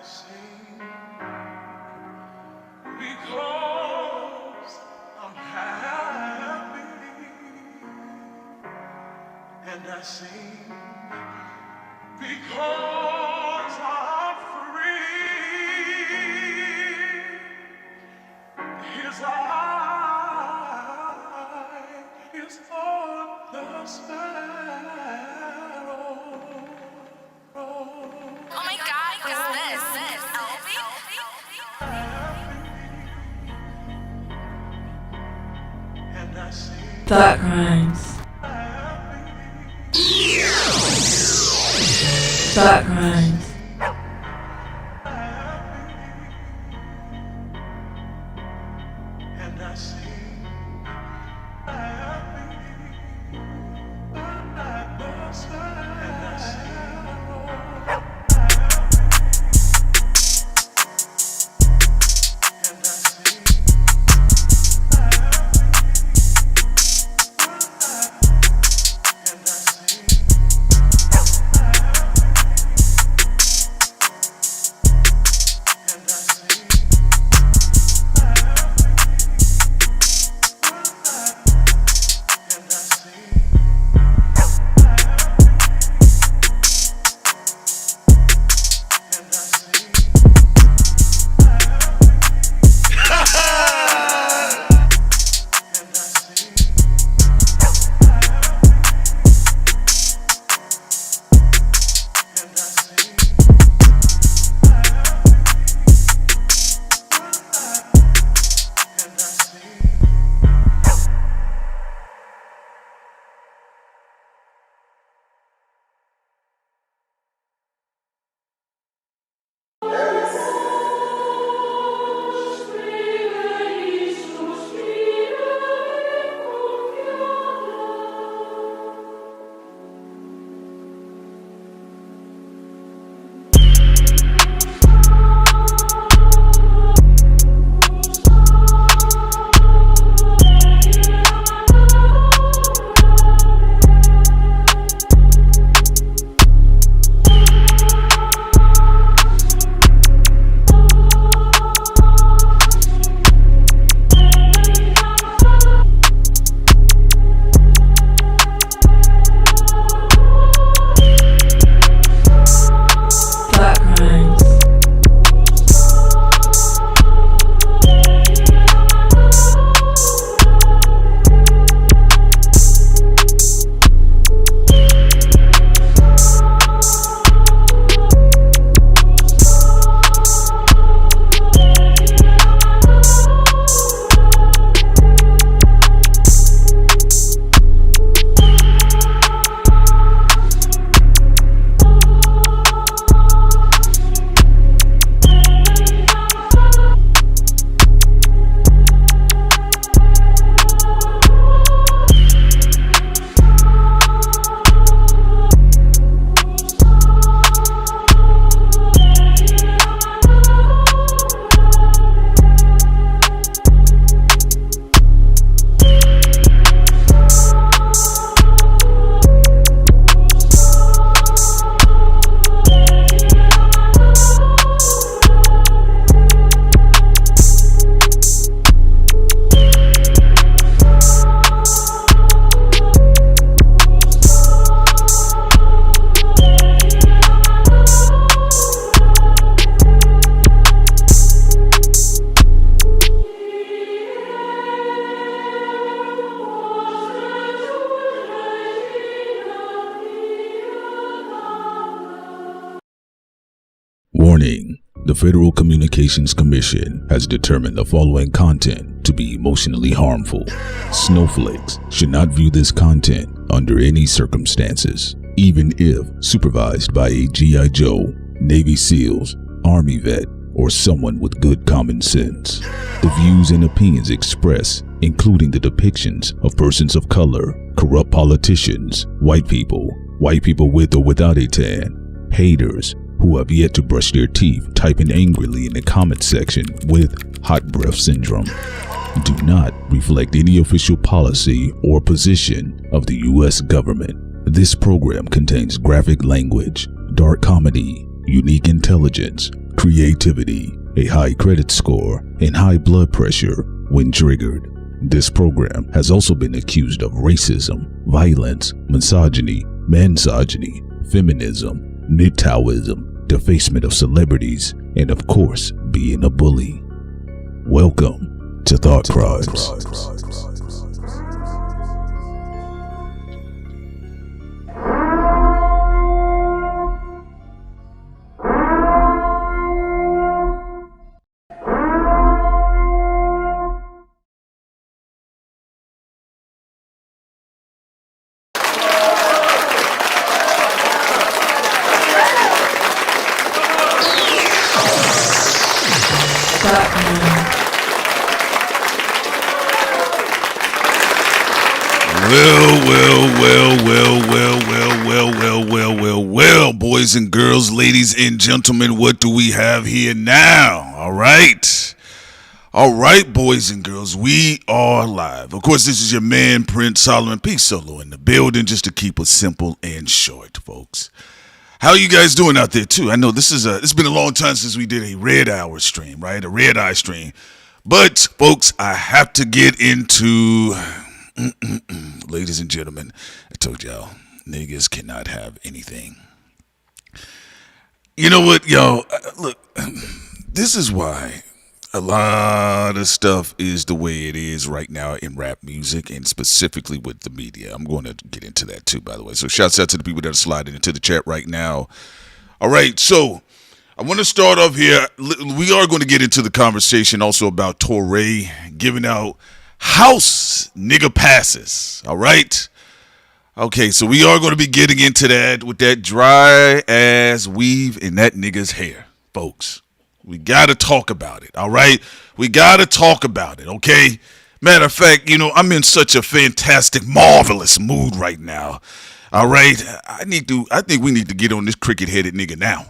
sing because I'm happy, and I sing because I'm free. His eye is on the sparrow. Oh my God, what's this? And I sing That CRIMEZ. That CRIMEZ. and I sing Warning: the Federal Communications Commission has determined the following content to be emotionally harmful. Snowflakes should not view this content under any circumstances, even if supervised by a G.I. Joe, Navy SEALs, Army vet, or someone with good common sense. The views and opinions expressed, including the depictions of persons of color, corrupt politicians, white people with or without a tan, haters who have yet to brush their teeth typing angrily in the comment section with hot breath syndrome, do not reflect any official policy or position of the U.S. government. This program contains graphic language, dark comedy, unique intelligence, creativity, a high credit score, and high blood pressure when triggered. This program has also been accused of racism, violence, misogyny, mansogyny, feminism, MGTOWism, defacement of celebrities, and of course, being a bully. Welcome to Thought Crimes. Well, boys and girls, ladies and gentlemen, what do we have here now? All right, boys and girls, we are live. Of course, this is your man, Prince Solomon P. Solo in the building, just to keep it simple and short, folks. How you guys doing out there, too? I know it's been a long time since we did a red hour stream, right? A red eye stream. But, folks, I have to get into... Ladies and gentlemen, I told y'all, niggas cannot have anything. You know what, y'all? Look, this is why a lot of stuff is the way it is right now in rap music, and specifically with the media. I'm going to get into that too, by the way. So shouts out to the people that are sliding into the chat right now. All right, so I want to start off here. We are going to get into the conversation also about Touré giving out house nigga passes. All right. Okay, so we are going to be getting into that with that dry ass weave in that nigga's hair, folks. We got to talk about it. All right. We got to talk about it. Okay. Matter of fact, you know, I'm in such a fantastic, marvelous mood right now. All right. I think we need to get on this cricket headed nigga now.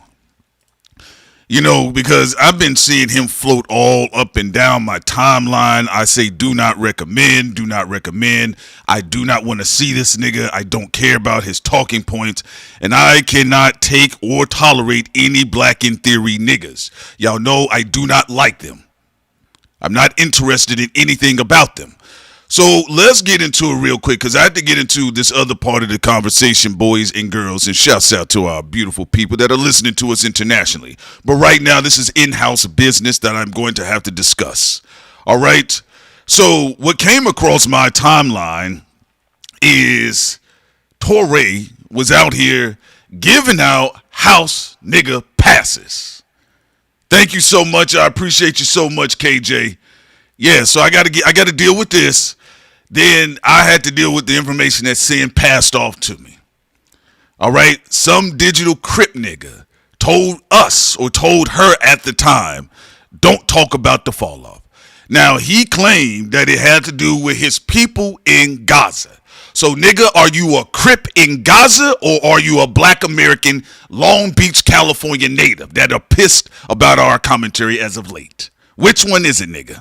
You know, because I've been seeing him float all up and down my timeline. I say do not recommend. I do not want to see this nigga. I don't care about his talking points. And I cannot take or tolerate any Black in Theory niggas. Y'all know I do not like them. I'm not interested in anything about them. So let's get into it real quick, because I have to get into this other part of the conversation, boys and girls, and shouts out to our beautiful people that are listening to us internationally. But right now, this is in-house business that I'm going to have to discuss. All right? So what came across my timeline is Touré was out here giving out house nigga passes. Thank you so much. I appreciate you so much, KJ. Yeah, so I got to deal with this. Then I had to deal with the information that Sin passed off to me. All right. Some digital Crip nigga told us, or told her at the time, don't talk about the fall off. Now, he claimed that it had to do with his people in Gaza. So, nigga, are you a Crip in Gaza, or are you a Black American Long Beach, California native that are pissed about our commentary as of late? Which one is it, nigga?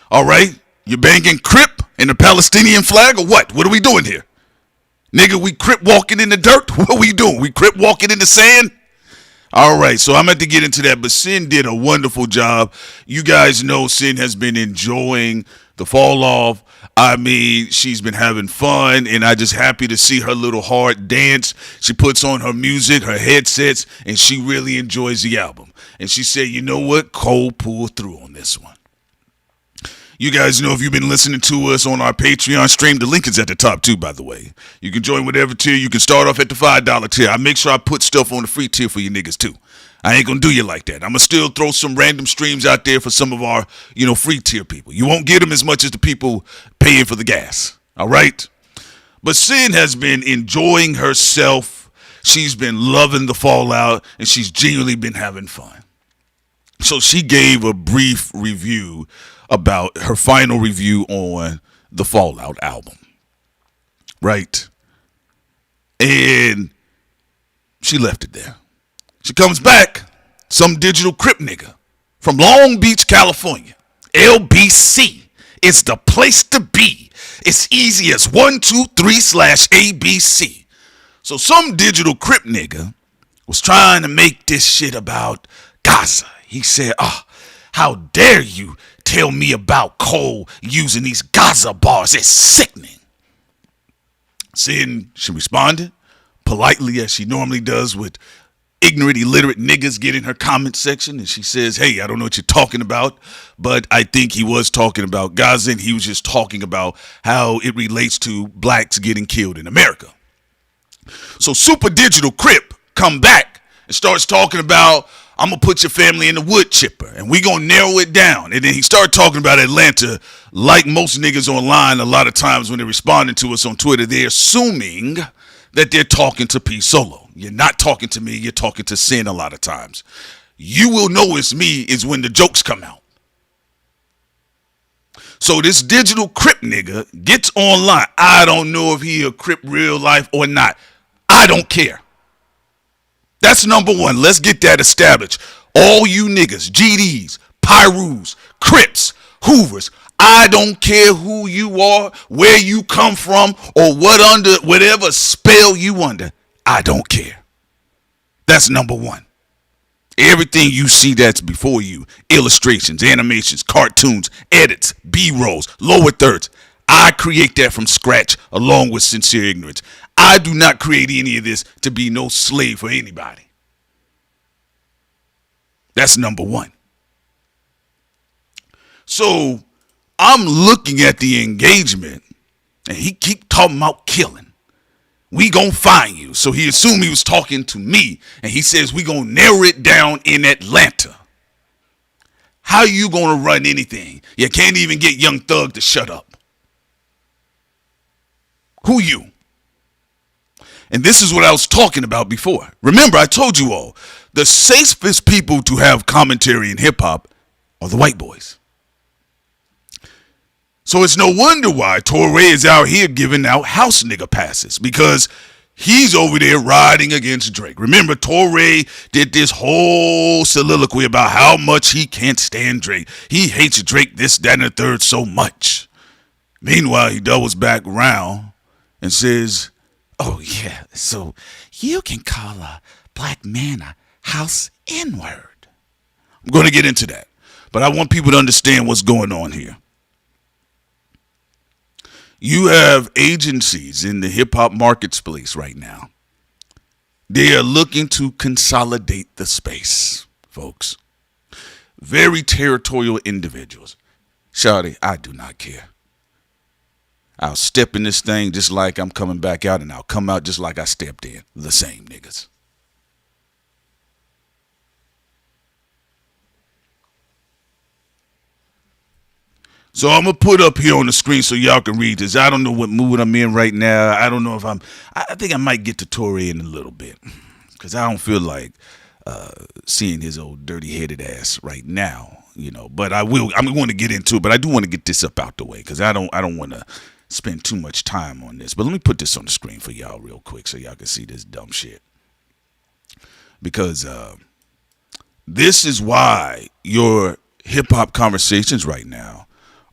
All right. You banging Crip and the Palestinian flag, or what? What are we doing here? Nigga, we Crip walking in the dirt? What are we doing? We Crip walking in the sand? All right, so I'm going to get into that, but Sin did a wonderful job. You guys know Sin has been enjoying the fall off. I mean, she's been having fun, and I'm just happy to see her little heart dance. She puts on her music, her headsets, and she really enjoys the album. And she said, you know what? Cole pulled through on this one. You guys know, if you've been listening to us on our Patreon stream, the link is at the top too, by the way. You can join whatever tier. You can start off at the $5 tier. I make sure I put stuff on the free tier for you niggas too. I ain't gonna do you like that. I'm gonna still throw some random streams out there for some of our, free tier people. You won't get them as much as the people paying for the gas. All right? But Sin has been enjoying herself. She's been loving the fallout, and she's genuinely been having fun. So she gave a brief review about her final review on the Fallout album. Right? And she left it there. She comes back, some digital Crip nigga from Long Beach, California. LBC. It's the place to be. It's easy as 1, 2, 3/ABC. So some digital Crip nigga was trying to make this shit about Gaza. He said, how dare you tell me about Cole using these Gaza bars? It's sickening. Then she responded politely, as she normally does with ignorant, illiterate niggas get in her comment section, and she says, hey, I don't know what you're talking about, but I think he was talking about Gaza, and he was just talking about how it relates to blacks getting killed in America. So Super Digital Crip come back and starts talking about, I'm going to put your family in the wood chipper, and we going to narrow it down. And then he started talking about Atlanta. Like most niggas online, a lot of times when they're responding to us on Twitter, they're assuming that they're talking to P Solo. You're not talking to me, you're talking to Sin a lot of times. You will know it's me is when the jokes come out. So this Digital Crip nigga gets online. I don't know if he a Crip real life or not. I don't care. That's number one. Let's get that established. All you niggas, GDs, Pyrus, Crips, Hoovers, I don't care who you are, where you come from, or whatever spell you under. I don't care. That's number one. Everything you see that's before you, illustrations, animations, cartoons, edits, B-rolls, lower thirds, I create that from scratch along with sincere ignorance. I do not create any of this to be no slave for anybody. That's number one. So I'm looking at the engagement, and he keep talking about killing. We gonna find you. So he assumed he was talking to me, and he says we gonna narrow it down in Atlanta. How you gonna run anything? You can't even get Young Thug to shut up. Who you? And this is what I was talking about before. Remember, I told you all, the safest people to have commentary in hip hop are the white boys. So it's no wonder why Torre is out here giving out house nigga passes, because he's over there riding against Drake. Remember, Torre did this whole soliloquy about how much he can't stand Drake. He hates Drake, this, that, and the third so much. Meanwhile, he doubles back around and says, oh yeah, so you can call a black man a house N-word. I'm going to get into that, but I want people to understand what's going on here. You have agencies in the hip-hop marketplace right now. They are looking to consolidate the space, folks. Very territorial individuals. Shawty, I do not care. I'll step in this thing just like I'm coming back out, and I'll come out just like I stepped in. The same niggas. So I'm going to put up here on the screen so y'all can read this. I don't know what mood I'm in right now. I don't know if I think I might get to Torre in a little bit, because I don't feel like seeing his old dirty-headed ass right now, you know. But I will. I'm going to get into it, but I do want to get this up out the way, because I don't want to spend too much time on this. But let me put this on the screen for y'all real quick so y'all can see this dumb shit. Because this is why your hip-hop conversations right now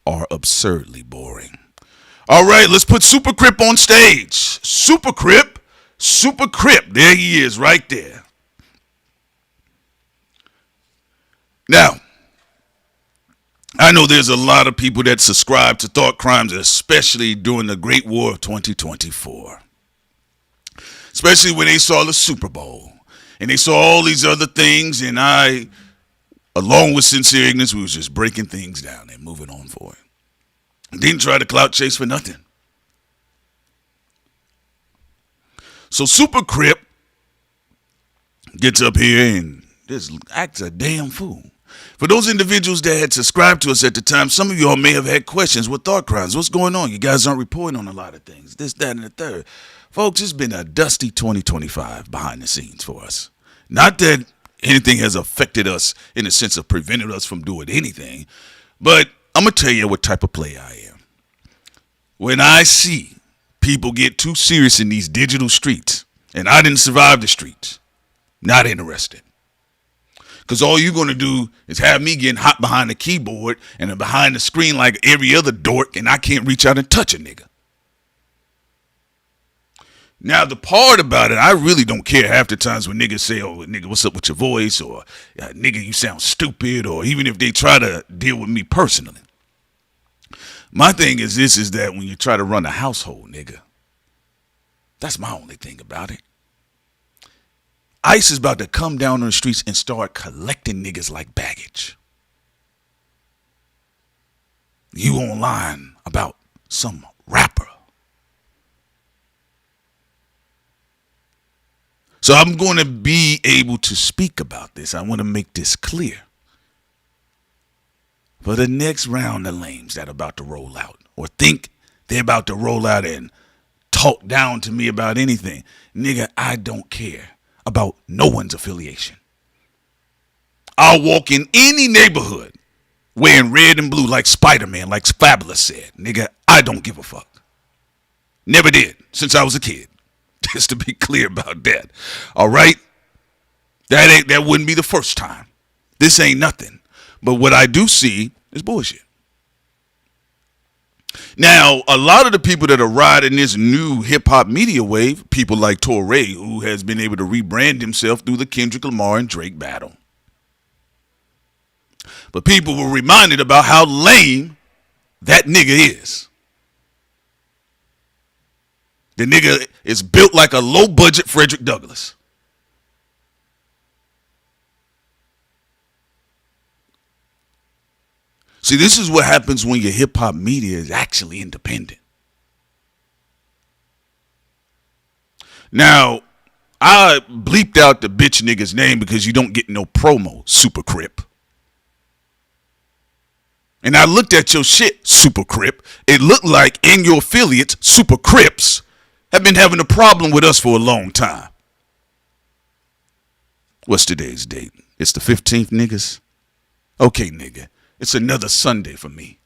are absurdly boring. All right, let's put Super Crip on stage. Super Crip. There he is right there. Now, I know there's a lot of people that subscribe to thought crimes, especially during the Great War of 2024. Especially when they saw the Super Bowl and they saw all these other things, and I, along with sincere ignorance, we was just breaking things down and moving on forward. Didn't try to clout chase for nothing. So Super Crip gets up here and just acts a damn fool. For those individuals that had subscribed to us at the time, some of y'all may have had questions with thought crimes. What's going on? You guys aren't reporting on a lot of things. This, that, and the third. Folks, it's been a dusty 2025 behind the scenes for us. Not that anything has affected us in the sense of prevented us from doing anything, but I'm going to tell you what type of player I am. When I see people get too serious in these digital streets, and I didn't survive the streets, not interested. Because all you're going to do is have me getting hot behind the keyboard and behind the screen like every other dork, and I can't reach out and touch a nigga. Now, the part about it, I really don't care half the times when niggas say, oh, nigga, what's up with your voice? Or, nigga, you sound stupid. Or even if they try to deal with me personally. My thing is this, is that when you try to run a household, nigga, that's my only thing about it. ICE is about to come down on the streets and start collecting niggas like baggage. You online about some rapper. So I'm going to be able to speak about this. I want to make this clear. For the next round of lames that are about to roll out or think they're about to roll out and talk down to me about anything. Nigga, I don't care about no one's affiliation. I'll walk in any neighborhood wearing red and blue like Spider-Man, like Fabulous said. Nigga, I don't give a fuck. Never did since I was a kid. Just to be clear about that. All right? That wouldn't be the first time. This ain't nothing. But what I do see is bullshit. Now, a lot of the people that are riding this new hip-hop media wave, people like Torre, who has been able to rebrand himself through the Kendrick Lamar and Drake battle. But people were reminded about how lame that nigga is. The nigga is built like a low-budget Frederick Douglass. See, this is what happens when your hip-hop media is actually independent. Now, I bleeped out the bitch nigga's name because you don't get no promo, Super Crip. And I looked at your shit, Super Crip. It looked like in your affiliates, Super Crips, have been having a problem with us for a long time. What's today's date? It's the 15th, niggas? Okay, nigga. It's another Sunday for me.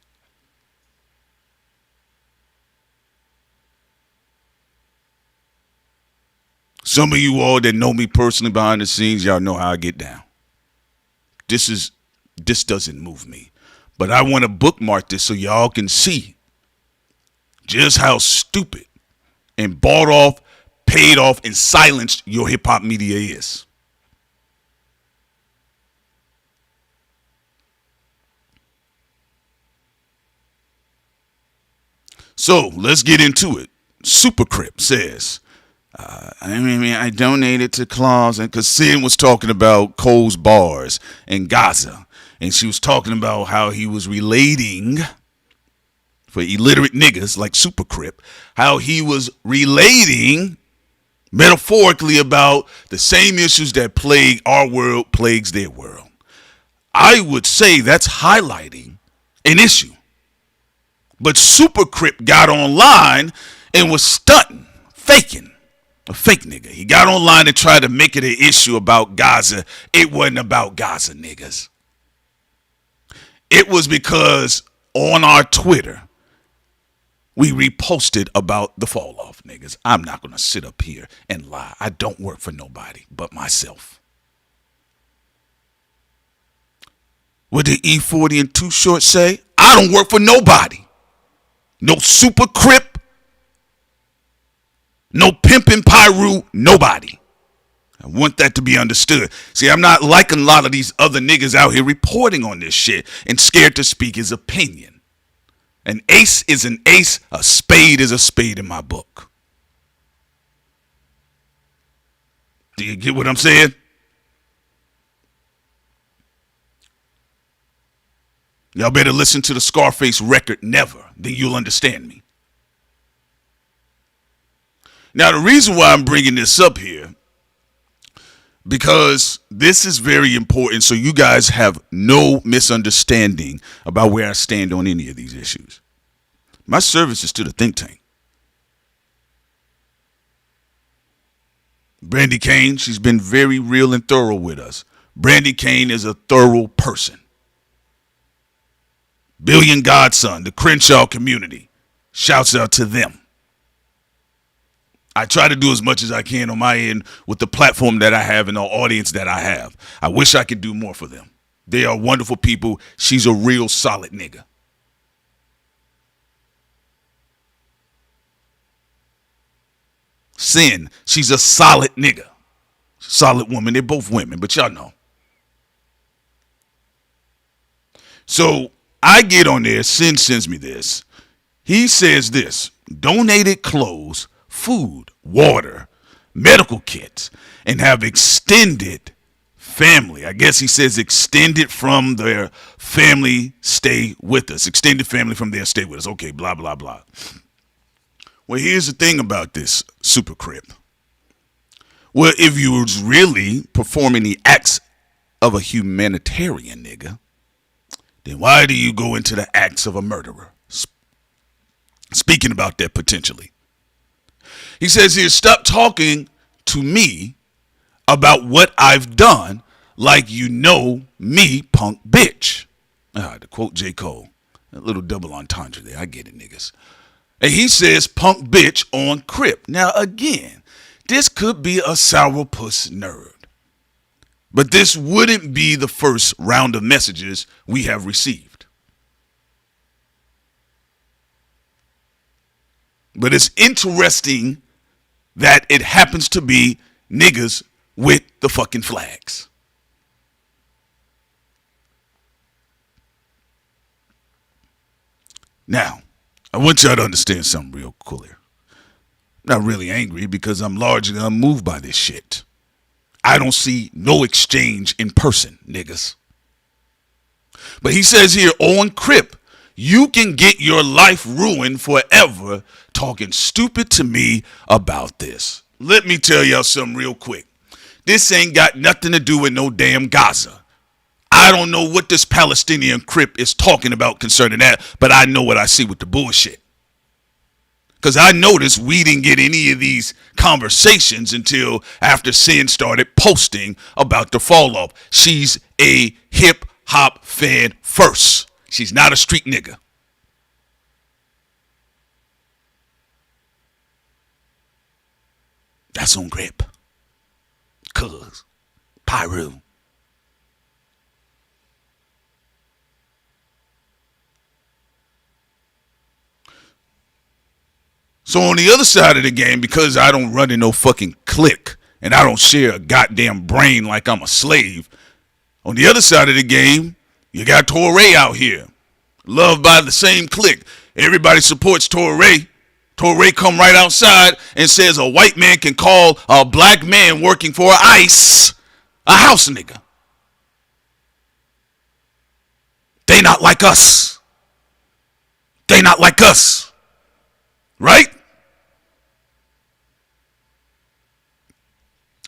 Some of you all that know me personally behind the scenes, y'all know how I get down. This doesn't move me. But I want to bookmark this so y'all can see just how stupid and bought off, paid off, and silenced your hip-hop media is. So, let's get into it. Super Crip says, I donated to Claus, because Sin was talking about Cole's bars in Gaza. And she was talking about how he was relating, for illiterate niggas like Super Crip, how he was relating metaphorically about the same issues that plague our world plagues their world. I would say that's highlighting an issue. But Super Crip got online and was stunting, faking. A fake nigga. He got online and tried to make it an issue about Gaza. It wasn't about Gaza, niggas. It was because on our Twitter, we reposted about the fall off, niggas. I'm not going to sit up here and lie. I don't work for nobody but myself. What did E40 and Too Short say? I don't work for nobody. No Super Crip. No Pimpin' Pyru. Nobody. I want that to be understood. See, I'm not like a lot of these other niggas out here reporting on this shit and scared to speak his opinion. An ace is an ace. A spade is a spade in my book. Do you get what I'm saying? Y'all better listen to the Scarface record, Never. Then you'll understand me. Now, the reason why I'm bringing this up here, because this is very important so you guys have no misunderstanding about where I stand on any of these issues. My service is to the think tank. Brandy Kane, she's been very real and thorough with us. Brandy Kane is a thorough person. Billion Godson, the Crenshaw community, shouts out to them. I try to do as much as I can on my end with the platform that I have and the audience that I have. I wish I could do more for them. They are wonderful people. She's a real solid nigga. Sin, she's a solid nigga. Solid woman. They're both women, but y'all know. So I get on there. Sin sends me this. He says this: donated clothes, food, water, medical kits, and have extended family. I guess he says extended from their family stay with us. Extended family from their stay with us. Okay, blah, blah, blah. Well, here's the thing about this super Crip. Well, if you was really performing the acts of a humanitarian nigga, then why do you go into the acts of a murderer? Speaking about that potentially. He says here, stop talking to me about what I've done like you know me, punk bitch. To quote J. Cole, a little double entendre there. I get it, niggas. And he says punk bitch on Crip. Now, again, this could be a sourpuss nerd. But this wouldn't be the first round of messages we have received. But it's interesting that it happens to be niggas with the fucking flags. Now, I want y'all to understand something real clear. I'm not really angry because I'm largely unmoved by this shit. I don't see no exchange in person, niggas. But he says here on Crip, you can get your life ruined forever talking stupid to me about this. Let me tell y'all something real quick. This ain't got nothing to do with no damn Gaza. I don't know what this Palestinian Crip is talking about concerning that, but I know what I see with the bullshit. Because I noticed we didn't get any of these conversations until after Sin started posting about the fall off. She's a hip hop fan first. She's not a street nigga. That's on Crip. Cuz. Pyro. So on the other side of the game, because I don't run in no fucking clique and I don't share a goddamn brain like I'm a slave, on the other side of the game, you got Torre out here, loved by the same clique. Everybody supports Torre. Torre come right outside and says a white man can call a black man working for ICE a house nigga. They not like us. They not like us. Right?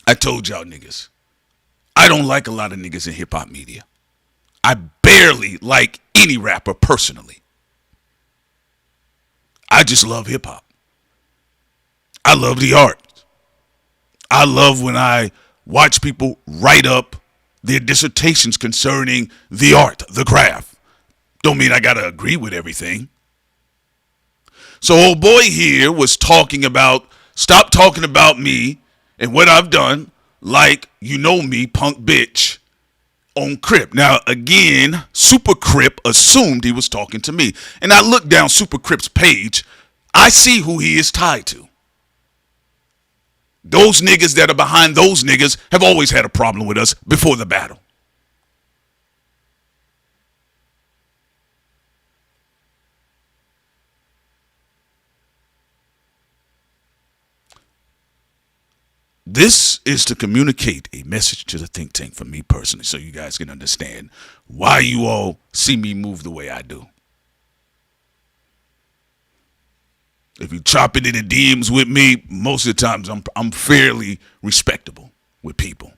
I told y'all niggas, I don't like a lot of niggas in hip hop media. I barely like any rapper personally. I just love hip hop. I love the art. I love when I watch people write up their dissertations concerning the art, the craft. Don't mean I gotta agree with everything. So old boy here was talking about, stop talking about me and what I've done, like you know me, punk bitch, on Crip. Now, again, Super Crip assumed he was talking to me. And I look down Super Crip's page, I see who he is tied to. Those niggas that are behind those niggas have always had a problem with us before the battle. This is to communicate a message to the think tank from me personally so you guys can understand why you all see me move the way I do. If you chop it in the DMs with me, most of the times I'm fairly respectable with people.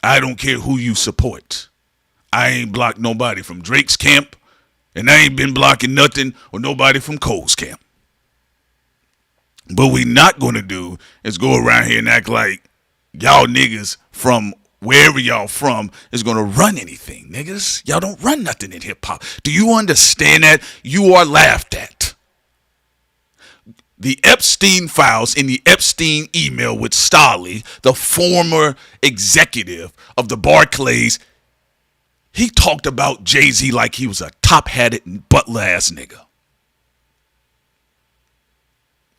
I don't care who you support. I ain't blocked nobody from Drake's camp, and I ain't been blocking nothing or nobody from Cole's camp. But we not going to do is go around here and act like y'all niggas from wherever y'all from is going to run anything, niggas. Y'all don't run nothing in hip-hop. Do you understand that? You are laughed at. The Epstein files in the Epstein email with Stolly, the former executive of the Barclays, he talked about Jay-Z like he was a top-hatted butler-ass nigga.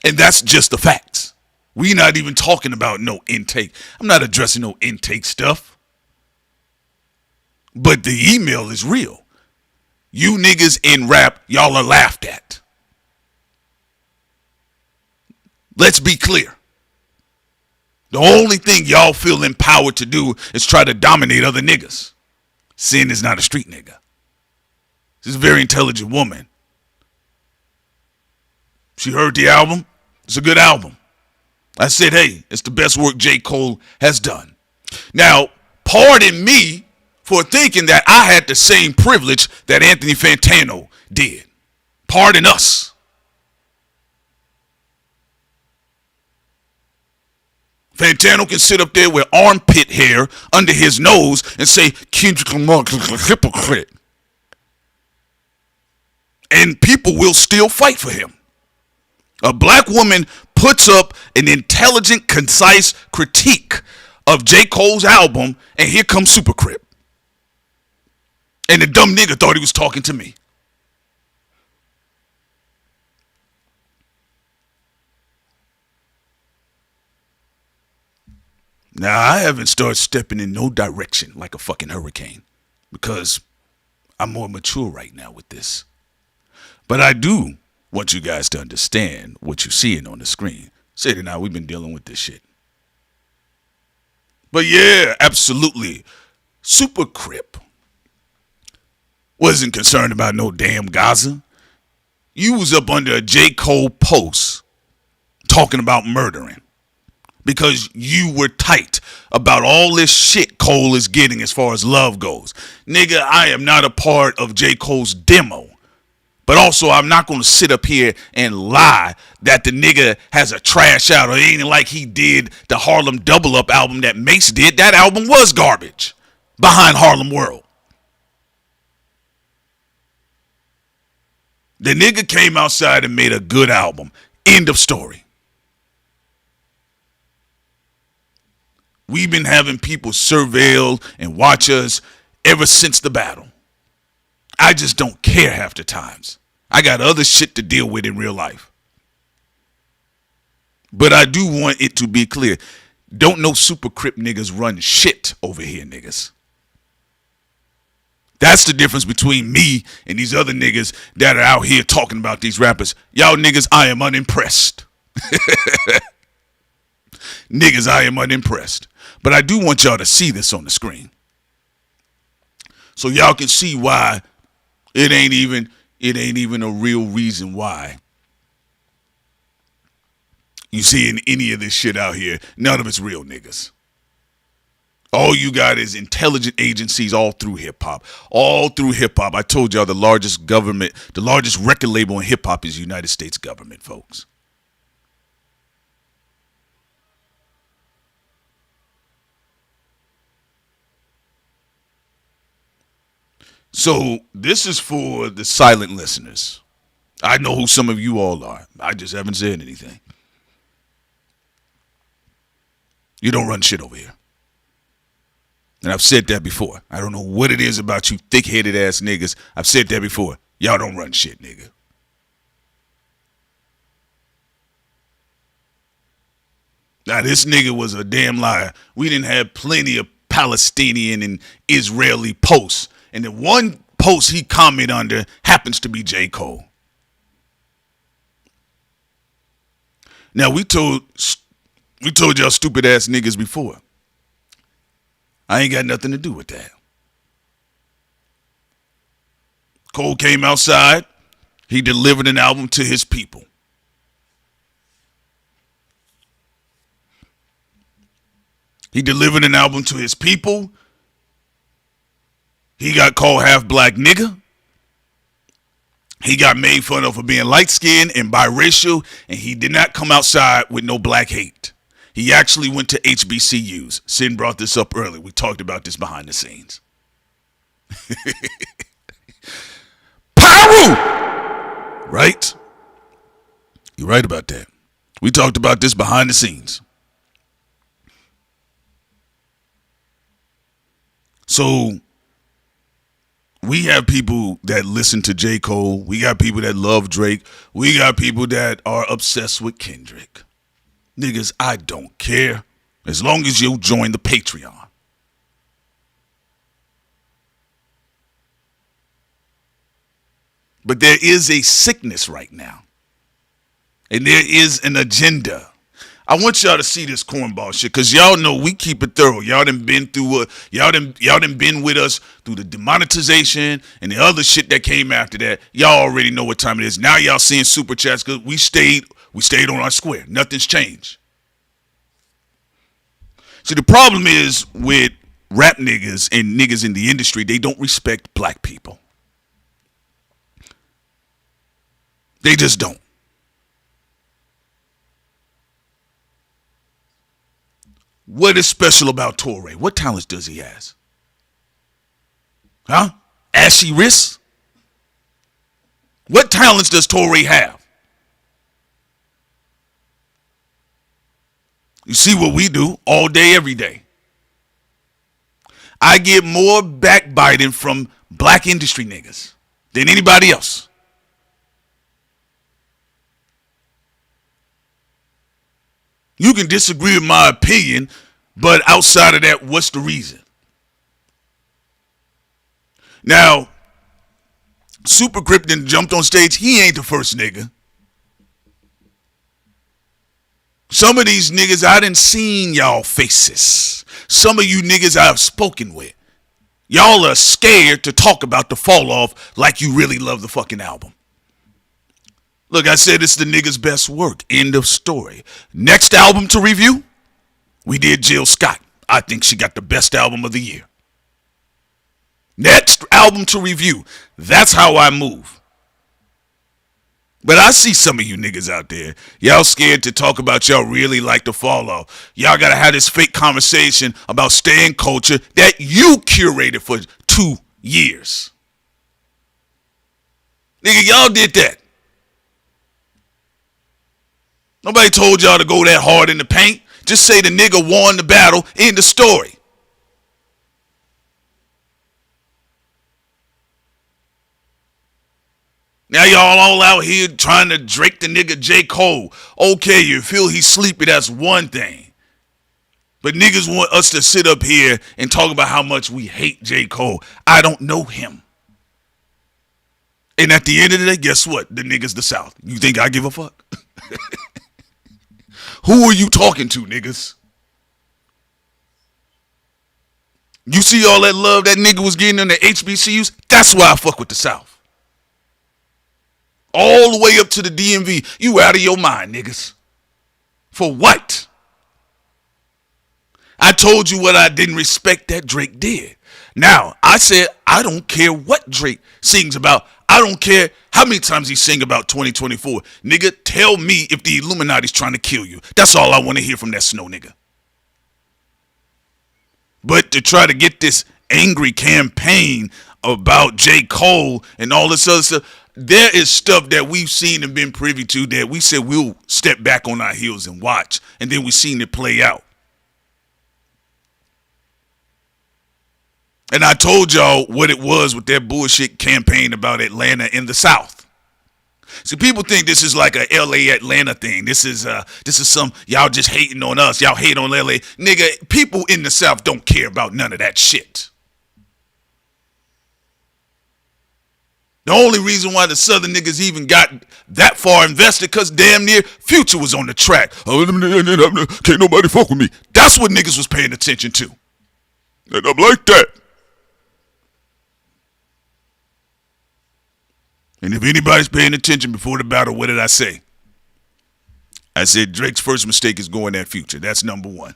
And that's just the facts. We not even talking about no intake. I'm not addressing no intake stuff. But the email is real. You niggas in rap, y'all are laughed at. Let's be clear. The only thing y'all feel empowered to do is try to dominate other niggas. Sin is not a street nigga. She's a very intelligent woman. She heard the album. It's a good album. I said, hey, it's the best work J. Cole has done. Now, pardon me for thinking that I had the same privilege that Anthony Fantano did. Pardon us. Fantano can sit up there with armpit hair under his nose and say, Kendrick Lamar, hypocrite. And people will still fight for him. A black woman puts up an intelligent, concise critique of J. Cole's album, and here comes Super Crip. And the dumb nigga thought he was talking to me. Now, I haven't started stepping in no direction like a fucking hurricane because I'm more mature right now with this. But I do want you guys to understand what you're seeing on the screen. Say it now, we've been dealing with this shit. But yeah, absolutely. Super Crip wasn't concerned about no damn Gaza. You was up under a J. Cole post talking about murdering because you were tight about all this shit Cole is getting as far as love goes. Nigga, I am not a part of J. Cole's demo. But also, I'm not going to sit up here and lie that the nigga has a trash out. Or it ain't like he did the Harlem Double Up album that Mace did. That album was garbage behind Harlem World. The nigga came outside and made a good album. End of story. We've been having people surveil and watch us ever since the battle. I just don't care half the times. I got other shit to deal with in real life. But I do want it to be clear. Don't no Super Crip niggas run shit over here, niggas. That's the difference between me and these other niggas that are out here talking about these rappers. Y'all niggas, I am unimpressed. Niggas, I am unimpressed. But I do want y'all to see this on the screen. So y'all can see why it ain't even a real reason why you seeing any of this shit out here. None of it's real, niggas. All you got is intelligent agencies all through hip-hop. All through hip-hop. I told y'all the largest government, the largest record label in hip-hop is the United States government, folks. So this is for the silent listeners. I know who some of you all are. I just haven't said anything. You don't run shit over here. And I've said that before. I don't know what it is about you thick-headed ass niggas. I've said that before. Y'all don't run shit, nigga. Now, this nigga was a damn liar. We didn't have plenty of Palestinian and Israeli posts. And the one post he commented under happens to be J. Cole. Now, we told y'all stupid ass niggas before. I ain't got nothing to do with that. Cole came outside. He delivered an album to his people. He delivered an album to his people. He got called half black nigga. He got made fun of for being light-skinned and biracial, and he did not come outside with no black hate. He actually went to HBCUs. Sin brought this up earlier. We talked about this behind the scenes. Pyro! Right? You're right about that. We talked about this behind the scenes. So we have people that listen to J. Cole. We got people that love Drake. We got people that are obsessed with Kendrick. Niggas, I don't care. As long as you join the Patreon. But there is a sickness right now. And there is an agenda. I want y'all to see this cornball shit, because y'all know we keep it thorough. Y'all done been through y'all done been with us through the demonetization and the other shit that came after that. Y'all already know what time it is. Now y'all seeing super chats because we stayed on our square. Nothing's changed. See, the problem is with rap niggas and niggas in the industry, they don't respect black people. They just don't. What is special about Toure? What talents does he have? Huh? Ashy wrists? What talents does Toure have? You see what we do all day, every day. I get more backbiting from black industry niggas than anybody else. You can disagree with my opinion, but outside of that, what's the reason? Now, Super Crip then jumped on stage. He ain't the first nigga. Some of these niggas, I done seen y'all faces. Some of you niggas I've spoken with. Y'all are scared to talk about the fall off like you really love the fucking album. Look, I said it's the nigga's best work. End of story. Next album to review, we did Jill Scott. I think she got the best album of the year. Next album to review. That's how I move. But I see some of you niggas out there. Y'all scared to talk about y'all really like the fall off. Y'all gotta have this fake conversation about staying culture that you curated for 2 years. Nigga, y'all did that. Nobody told y'all to go that hard in the paint. Just say the nigga won the battle. End the story. Now y'all all out here trying to Drake the nigga J. Cole. Okay, you feel he's sleepy, that's one thing. But niggas want us to sit up here and talk about how much we hate J. Cole. I don't know him. And at the end of the day, guess what? The nigga's the South. You think I give a fuck? Who are you talking to, niggas? You see all that love that nigga was getting in the HBCUs? That's why I fuck with the South. All the way up to the DMV. You out of your mind, niggas. For what? I told you what I didn't respect that Drake did. Now, I said I don't care what Drake sings about. I don't care how many times he sing about 2024. Nigga, tell me if the Illuminati's trying to kill you. That's all I want to hear from that snow nigga. But to try to get this angry campaign about J. Cole and all this other stuff, there is stuff that we've seen and been privy to that we said we'll step back on our heels and watch. And then we've seen it play out. And I told y'all what it was with that bullshit campaign about Atlanta in the South. See, people think this is like a LA Atlanta thing. This is some y'all just hating on us. Y'all hate on LA. Nigga, people in the South don't care about none of that shit. The only reason why the Southern niggas even got that far invested, because damn near Future was on the track. Oh, can't nobody fuck with me. That's what niggas was paying attention to. And I'm like that. And if anybody's paying attention before the battle, what did I say? I said Drake's first mistake is going at Future. That's number one.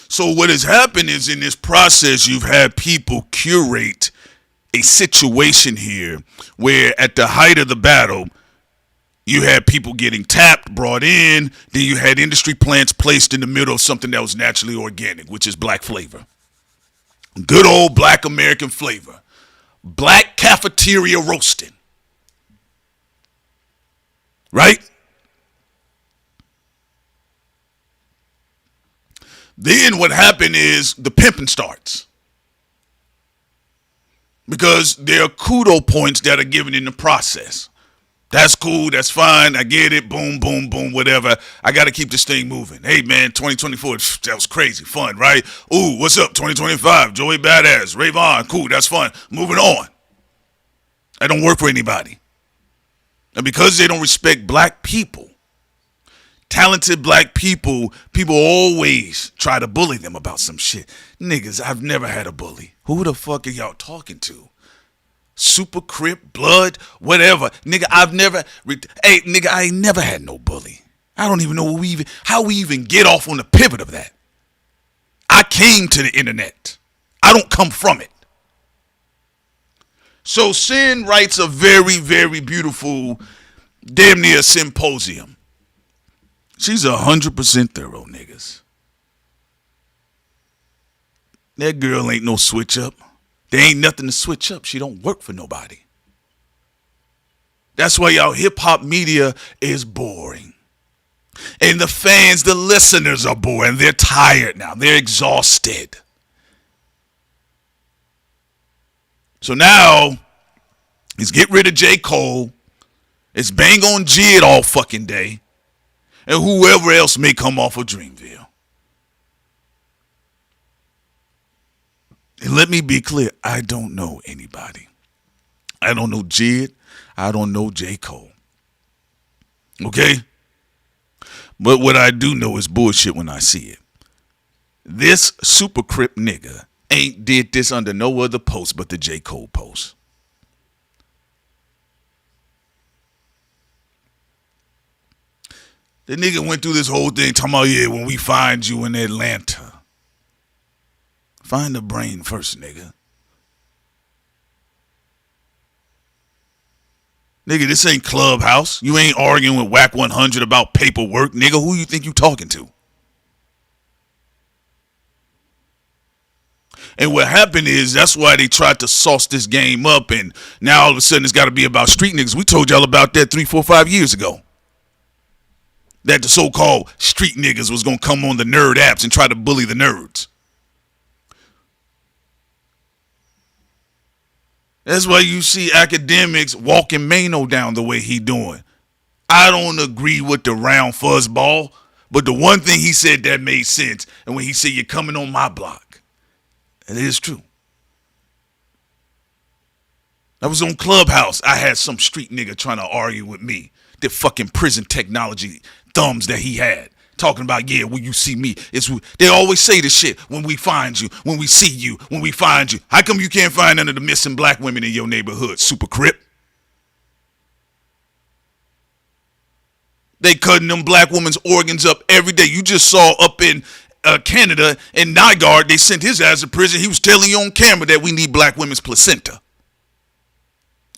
So what has happened is in this process, you've had people curate a situation here where at the height of the battle, you had people getting tapped, brought in, then you had industry plants placed in the middle of something that was naturally organic, which is black flavor. Good old black American flavor. Black cafeteria roasting. Right? Then what happened is the pimping starts. Because there are kudo points that are given in the process. That's cool, that's fine, I get it, boom, boom, boom, whatever. I got to keep this thing moving. Hey, man, 2024, that was crazy, fun, right? Ooh, what's up, 2025, Joey Badass, Ray Vaughn, cool, that's fun. Moving on. I don't work for anybody. And because they don't respect black people, talented black people always try to bully them about some shit. Niggas, I've never had a bully. Who the fuck are y'all talking to? Super Crip, blood, whatever. Nigga, I ain't never had no bully. I don't even know how we even get off on the pivot of that. I came to the internet. I don't come from it. So Sin writes a very, very beautiful, damn near symposium. She's 100% thorough, niggas. That girl ain't no switch up. There ain't nothing to switch up. She don't work for nobody. That's why y'all hip-hop media is boring. And the fans, the listeners are boring. They're tired now. They're exhausted. So now, it's get rid of J. Cole. It's bang on Jid all fucking day. And whoever else may come off of Dreamville. And let me be clear, I don't know anybody. I don't know Jid. I don't know J. Cole. Okay? But what I do know is bullshit when I see it. This Super Crip nigga ain't did this under no other post but the J. Cole post. The nigga went through this whole thing talking about, yeah, when we find you in Atlanta. Find the brain first, nigga. Nigga, this ain't Clubhouse. You ain't arguing with Whack 100 about paperwork. Nigga, who you think you talking to? And what happened is that's why they tried to sauce this game up, and now all of a sudden it's got to be about street niggas. We told y'all about that 3, 4, 5 years ago. That the so-called street niggas was going to come on the nerd apps and try to bully the nerds. That's why you see academics walking Mano down the way he doing. I don't agree with the round fuzzball, but the one thing he said that made sense, and when he said you're coming on my block, it is true. I was on Clubhouse. I had some street nigga trying to argue with me. The fucking prison technology thumbs that he had. Talking about, yeah, when you see me, they always say this shit, when we find you, when we see you, when we find you. How come you can't find none of the missing black women in your neighborhood, Super Crip? They cutting them black women's organs up every day. You just saw up in Canada, in Nygaard, they sent his ass to prison. He was telling you on camera that we need black women's placenta.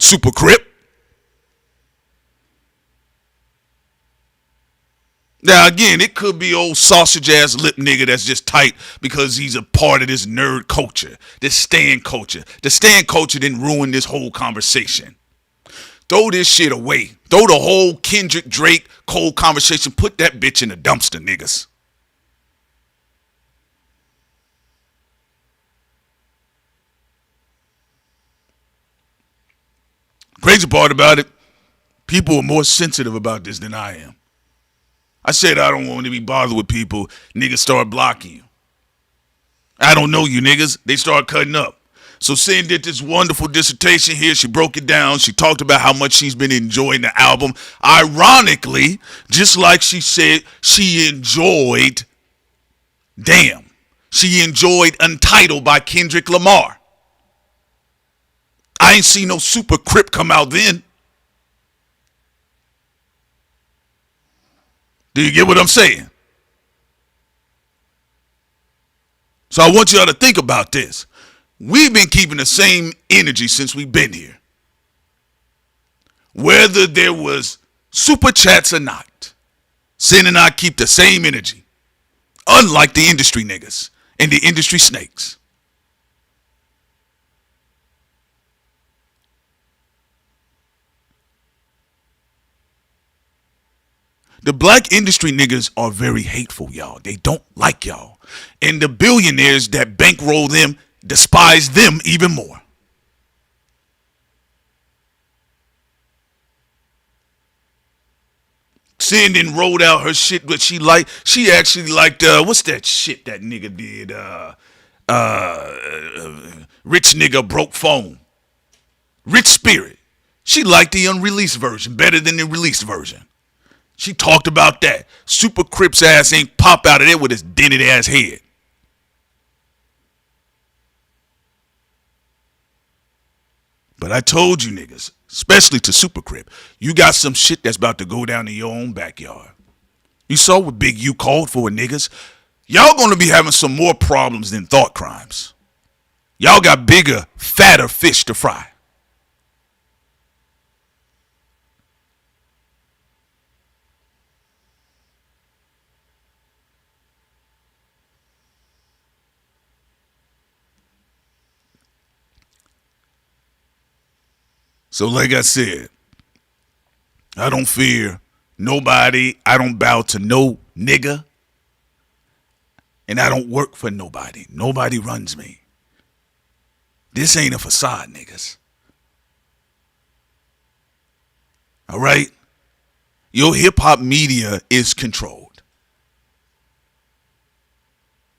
Super Crip. Now, again, it could be old sausage-ass lip nigga that's just tight because he's a part of this nerd culture, this stan culture. The stan culture didn't ruin this whole conversation. Throw this shit away. Throw the whole Kendrick, Drake, Cole conversation. Put that bitch in the dumpster, niggas. Crazy part about it, people are more sensitive about this than I am. I said I don't want to be bothered with people. Niggas start blocking you. I don't know you niggas. They start cutting up. So Sin did this wonderful dissertation here. She broke it down. She talked about how much she's been enjoying the album. Ironically, just like she said she enjoyed, she enjoyed Untitled by Kendrick Lamar. I ain't seen no Super Crip come out then. Do you get what I'm saying? So I want y'all to think about this. We've been keeping the same energy since we've been here. Whether there was super chats or not, Sin and I keep the same energy. Unlike the industry niggas and the industry snakes. The black industry niggas are very hateful, y'all. They don't like y'all. And the billionaires that bankroll them despise them even more. Cindy wrote out her shit, but she actually liked, what's that shit that nigga did? Rich nigga broke phone. Rich Spirit. She liked the unreleased version better than the released version. She talked about that. Super Crip's ass ain't pop out of there with his dented ass head. But I told you niggas, especially to Super Crip, you got some shit that's about to go down in your own backyard. You saw what Big U called for, niggas. Y'all gonna be having some more problems than thought crimes. Y'all got bigger, fatter fish to fry. So like I said, I don't fear nobody. I don't bow to no nigga. And I don't work for nobody. Nobody runs me. This ain't a facade, niggas. All right? Your hip-hop media is controlled.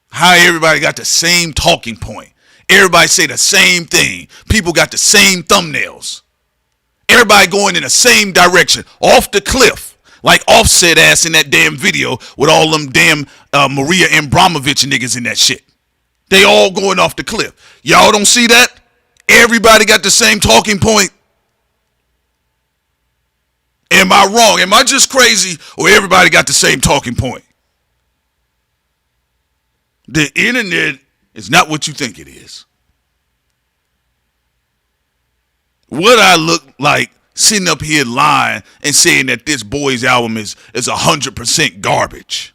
How everybody got the same talking point. Everybody say the same thing. People got the same thumbnails. Everybody going in the same direction, off the cliff, like Offset ass in that damn video with all them damn Maria Abramovich niggas in that shit. They all going off the cliff. Y'all don't see that? Everybody got the same talking point. Am I wrong? Am I just crazy, or everybody got the same talking point? The internet is not what you think it is. What I look like sitting up here lying and saying that this boy's album is 100% garbage.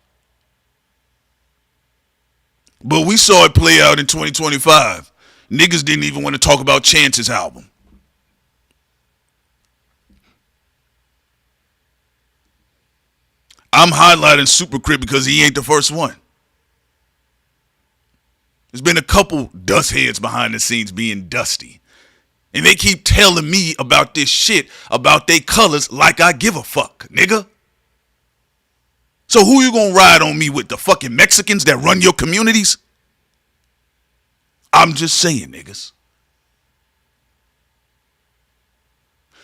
But we saw it play out in 2025. Niggas didn't even want to talk about Chance's album. I'm highlighting Super Crip because he ain't the first one. There's been a couple dust heads behind the scenes being dusty. And they keep telling me about this shit, about they colors, like I give a fuck, nigga. So who you gonna ride on me with? The fucking Mexicans that run your communities? I'm just saying, niggas.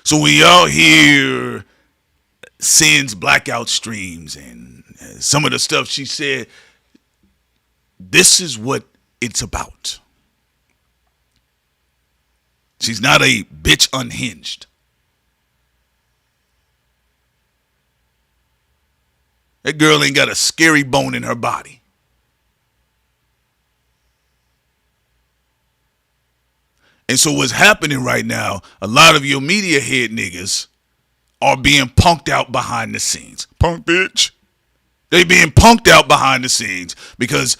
So when y'all hear Sin's blackout streams and some of the stuff she said, this is what it's about. She's not a bitch unhinged. That girl ain't got a scary bone in her body. And so what's happening right now, a lot of your media head niggas are being punked out behind the scenes. Punk bitch. They being punked out behind the scenes because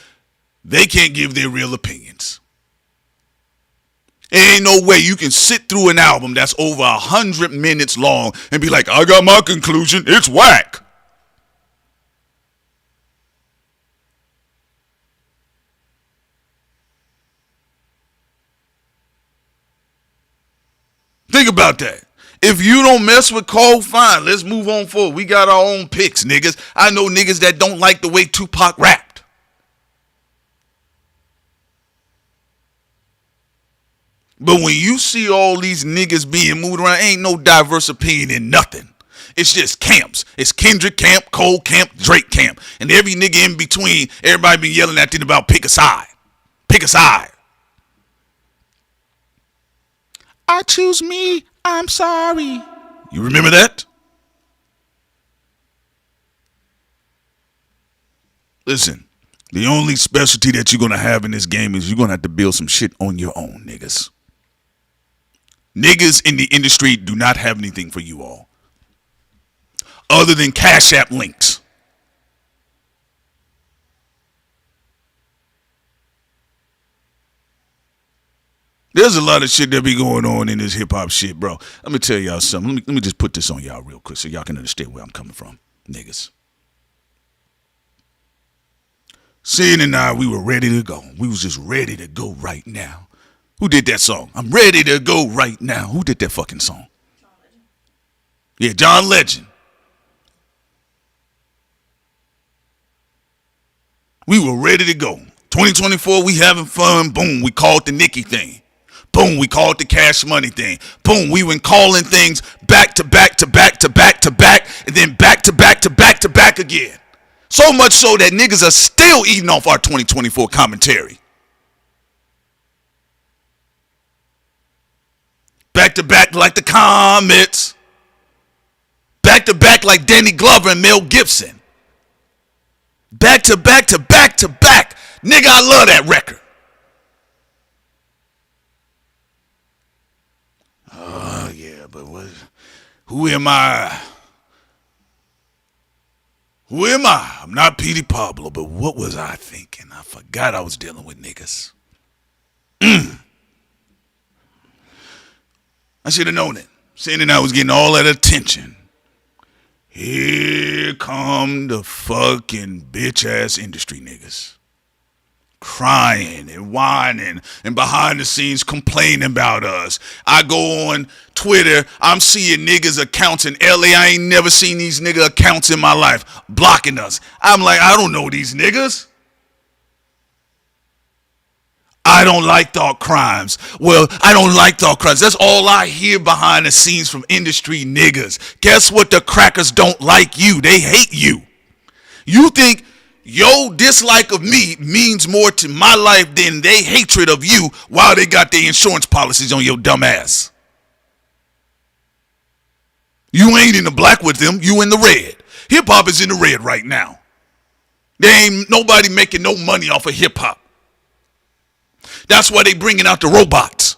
they can't give their real opinions. There ain't no way you can sit through an album that's over 100 minutes long and be like, I got my conclusion, it's whack. Think about that. If you don't mess with Cole, fine, let's move on forward. We got our own picks, niggas. I know niggas that don't like the way Tupac rapped. But when you see all these niggas being moved around, ain't no diverse opinion in nothing. It's just camps. It's Kendrick camp, Cole camp, Drake camp. And every nigga in between, everybody been yelling at them about pick a side. Pick a side. I choose me, I'm sorry. You remember that? Listen, the only specialty that you're going to have in this game is you're going to have to build some shit on your own, niggas. Niggas in the industry do not have anything for you all other than Cash App links. There's a lot of shit that be going on in this hip hop shit, bro. Let me tell y'all something. Let me just put this on y'all real quick so y'all can understand where I'm coming from, niggas. Sin and I, we were ready to go. We was just ready to go right now. Who did that song? I'm ready to go right now. Who did that fucking song? Yeah, John Legend. We were ready to go. 2024, we having fun. Boom, we called the Nicki thing. Boom, we called the Cash Money thing. Boom, we went calling things back to back to back to back to back, and then back to back to back to back again. So much so that niggas are still eating off our 2024 commentary. Back to back like the Comets. Back to back like Danny Glover and Mel Gibson. Back to back to back to back. Nigga, I love that record. Oh, yeah, but who am I? Who am I? I'm not Petey Pablo, but what was I thinking? I forgot I was dealing with niggas. I should have known it. Seeing that I was getting all that attention. Here come the fucking bitch-ass industry niggas. Crying and whining and behind the scenes complaining about us. I go on Twitter, I'm seeing niggas accounts in LA. I ain't never seen these nigga accounts in my life blocking us. I'm like, I don't know these niggas. I don't like thought crimes. Well, I don't like thought crimes. That's all I hear behind the scenes from industry niggas. Guess what? The crackers don't like you. They hate you. You think your dislike of me means more to my life than they hatred of you while they got their insurance policies on your dumb ass. You ain't in the black with them. You in the red. Hip hop is in the red right now. There ain't nobody making no money off of hip hop. That's why they bringing out the robots.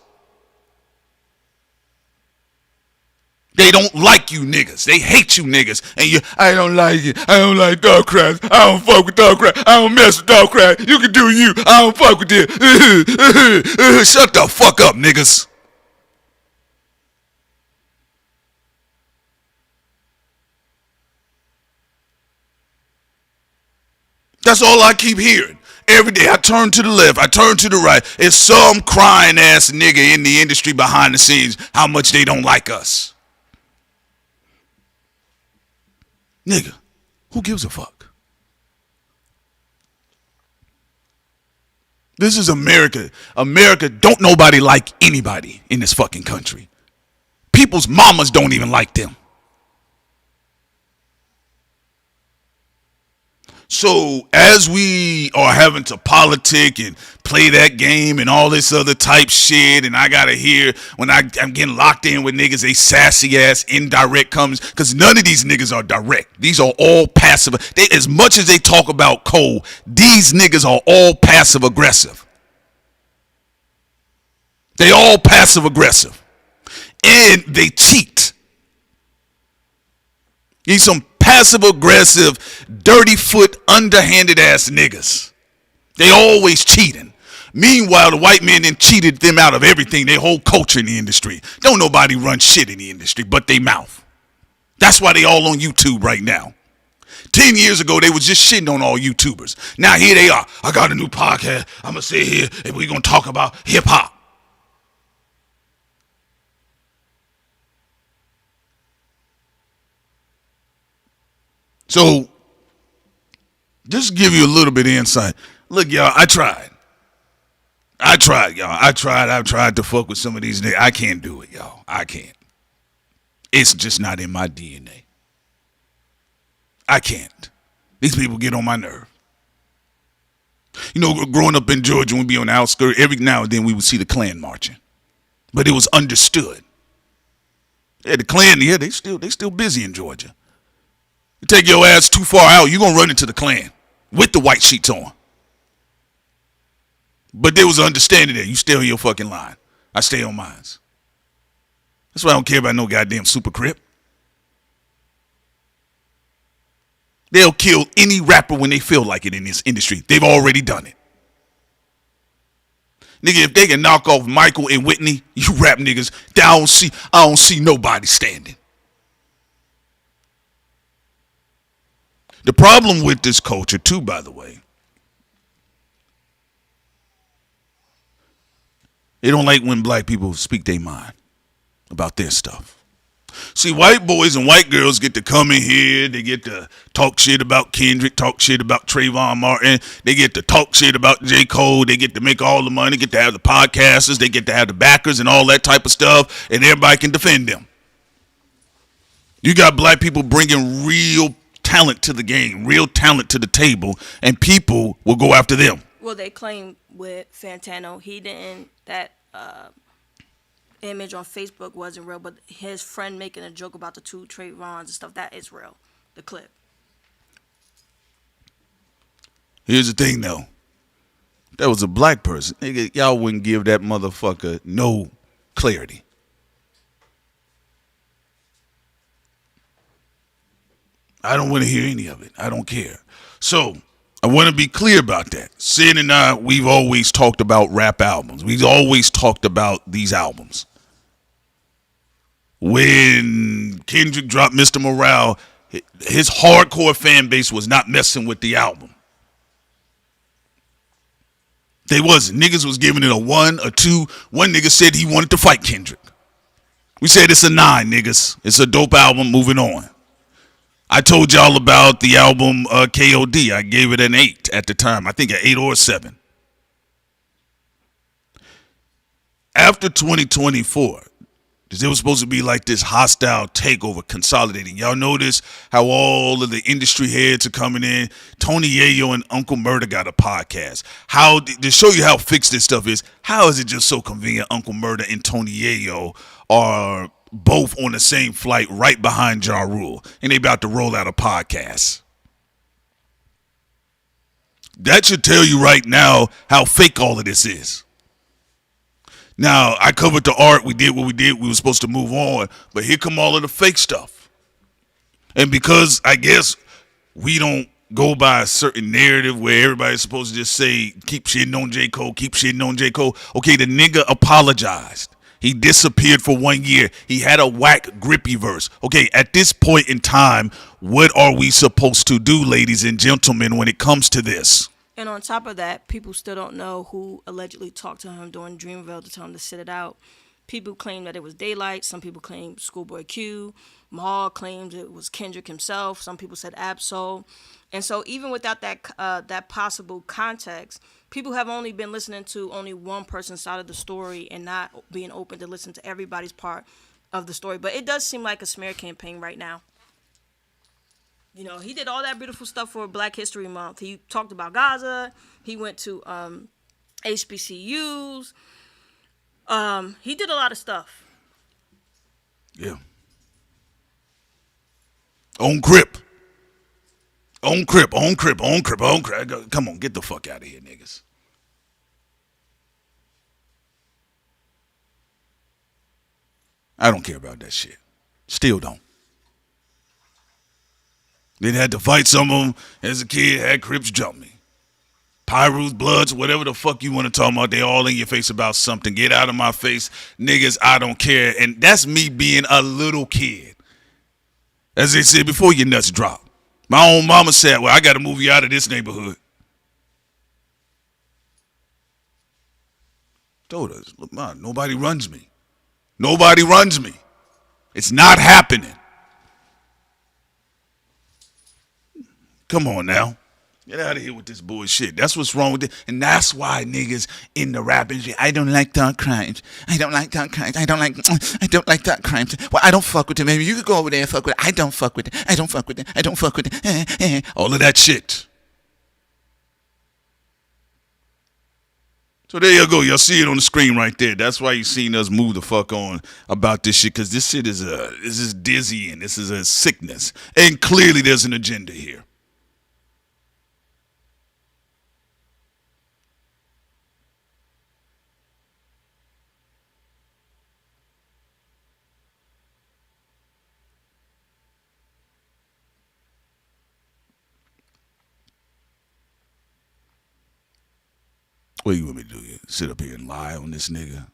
They don't like you niggas. They hate you niggas. And I don't like it. I don't like dog crabs. I don't fuck with dog crabs. I don't mess with dog crabs. You can do you. I don't fuck with this. Shut the fuck up, niggas. That's all I keep hearing. Every day I turn to the left, I turn to the right. It's some crying ass nigga in the industry behind the scenes how much they don't like us. Nigga, who gives a fuck? This is America. America don't nobody like anybody in this fucking country. People's mamas don't even like them. So as we are having to politic and play that game and all this other type shit, and I gotta hear when I'm getting locked in with niggas, they sassy ass indirect comes, because none of these niggas are direct. These are all passive. As much as they talk about Cole, these niggas are all passive aggressive. They all passive aggressive. And they cheat. These some passive aggressive, dirty foot, underhanded ass niggas. They always cheating. Meanwhile, the white men then cheated them out of everything, their whole culture in the industry. Don't nobody run shit in the industry but they mouth. That's why they all on YouTube right now. 10 years ago, they was just shitting on all YouTubers. Now here they are. I got a new podcast. I'm going to sit here and we're going to talk about hip hop. So, just to give you a little bit of insight. Look, y'all, I tried, y'all. I tried to fuck with some of these niggas. I can't do it, y'all. I can't. It's just not in my DNA. I can't. These people get on my nerve. You know, growing up in Georgia, when we be on the outskirts, every now and then we would see the Klan marching. But it was understood. Yeah, the Klan, yeah, they still busy in Georgia. You take your ass too far out, you're going to run into the Klan with the white sheets on. But there was an understanding there. You stay on your fucking line. I stay on mine. That's why I don't care about no goddamn super Crip. They'll kill any rapper when they feel like it in this industry. They've already done it. Nigga, if they can knock off Michael and Whitney, you rap niggas, I don't see nobody standing. The problem with this culture, too, by the way, They don't like when black people speak their mind about their stuff. See, white boys and white girls get to come in here. They get to talk shit about Kendrick, talk shit about Trayvon Martin. They get to talk shit about J. Cole. They get to make all the money, get to have the podcasters. They get to have the backers and all that type of stuff, and everybody can defend them. You got black people bringing real talent to the game, real talent to the table, and people will go after them. Well, they claim with Fantano, that image on Facebook wasn't real, but his friend making a joke about the two Trayvons and stuff, that is real. The clip. Here's the thing, though. That was a black person. Y'all wouldn't give that motherfucker no clarity. I don't want to hear any of it. I don't care. So, I want to be clear about that. Sid and I, we've always talked about rap albums. We've always talked about these albums. When Kendrick dropped Mr. Morale, his hardcore fan base was not messing with the album. They wasn't. Niggas was giving it a 1, a 2. One nigga said he wanted to fight Kendrick. We said it's a 9, niggas. It's a dope album. Moving on. I told y'all about the album KOD. I gave it an 8 at the time. I think an 8 or a 7. After 2024, there was supposed to be like this hostile takeover consolidating. Y'all notice how all of the industry heads are coming in. Tony Yayo and Uncle Murda got a podcast. How to show you how fixed this stuff is, how is it just so convenient Uncle Murda and Tony Yayo are both on the same flight right behind Ja Rule, and they about to roll out a podcast? That should tell you right now how fake all of this is. Now, I covered the art. We did what we did. We were supposed to move on. But here come all of the fake stuff. And because I guess we don't go by a certain narrative where everybody's supposed to just say, keep shitting on J. Cole, keep shitting on J. Cole. Okay, the nigga apologized. He disappeared for 1 year. He had a whack, grippy verse. Okay, at this point in time, what are we supposed to do, ladies and gentlemen, when it comes to this? And on top of that, people still don't know who allegedly talked to him during Dreamville to tell him to sit it out. People claim that it was Daylight. Some people claim Schoolboy Q. Mahal claims it was Kendrick himself. Some people said Absol. And so even without that possible context, people have only been listening to only one person's side of the story and not being open to listen to everybody's part of the story. But it does seem like a smear campaign right now. You know, he did all that beautiful stuff for Black History Month. He talked about Gaza. He went to HBCUs. He did a lot of stuff. Yeah. On Crip. On Crip, on Crip, on Crip, on Crip. Come on, get the fuck out of here, niggas. I don't care about that shit. Still don't. Then had to fight some of them as a kid, had Crips jump me. Pyrus, Bloods, whatever the fuck you want to talk about, they all in your face about something. Get out of my face, niggas, I don't care. And that's me being a little kid. As they said, before your nuts drop. My own mama said, well, I got to move you out of this neighborhood. Told us, look, man, nobody runs me. Nobody runs me. It's not happening. Come on now. Get out of here with this bullshit. That's what's wrong with it. And that's why niggas in the rap industry, I don't like dark crimes. I don't like dark crimes. I don't like dark crimes. Well, I don't fuck with it. Maybe you could go over there and fuck with it. I don't fuck with it. I don't fuck with it. I don't fuck with it. All of that shit. So there you go. Y'all see it on the screen right there. That's why you seen us move the fuck on about this shit. Because this shit is dizzying. This is a sickness. And clearly there's an agenda here. What you want me to do? Sit up here and lie on this nigga?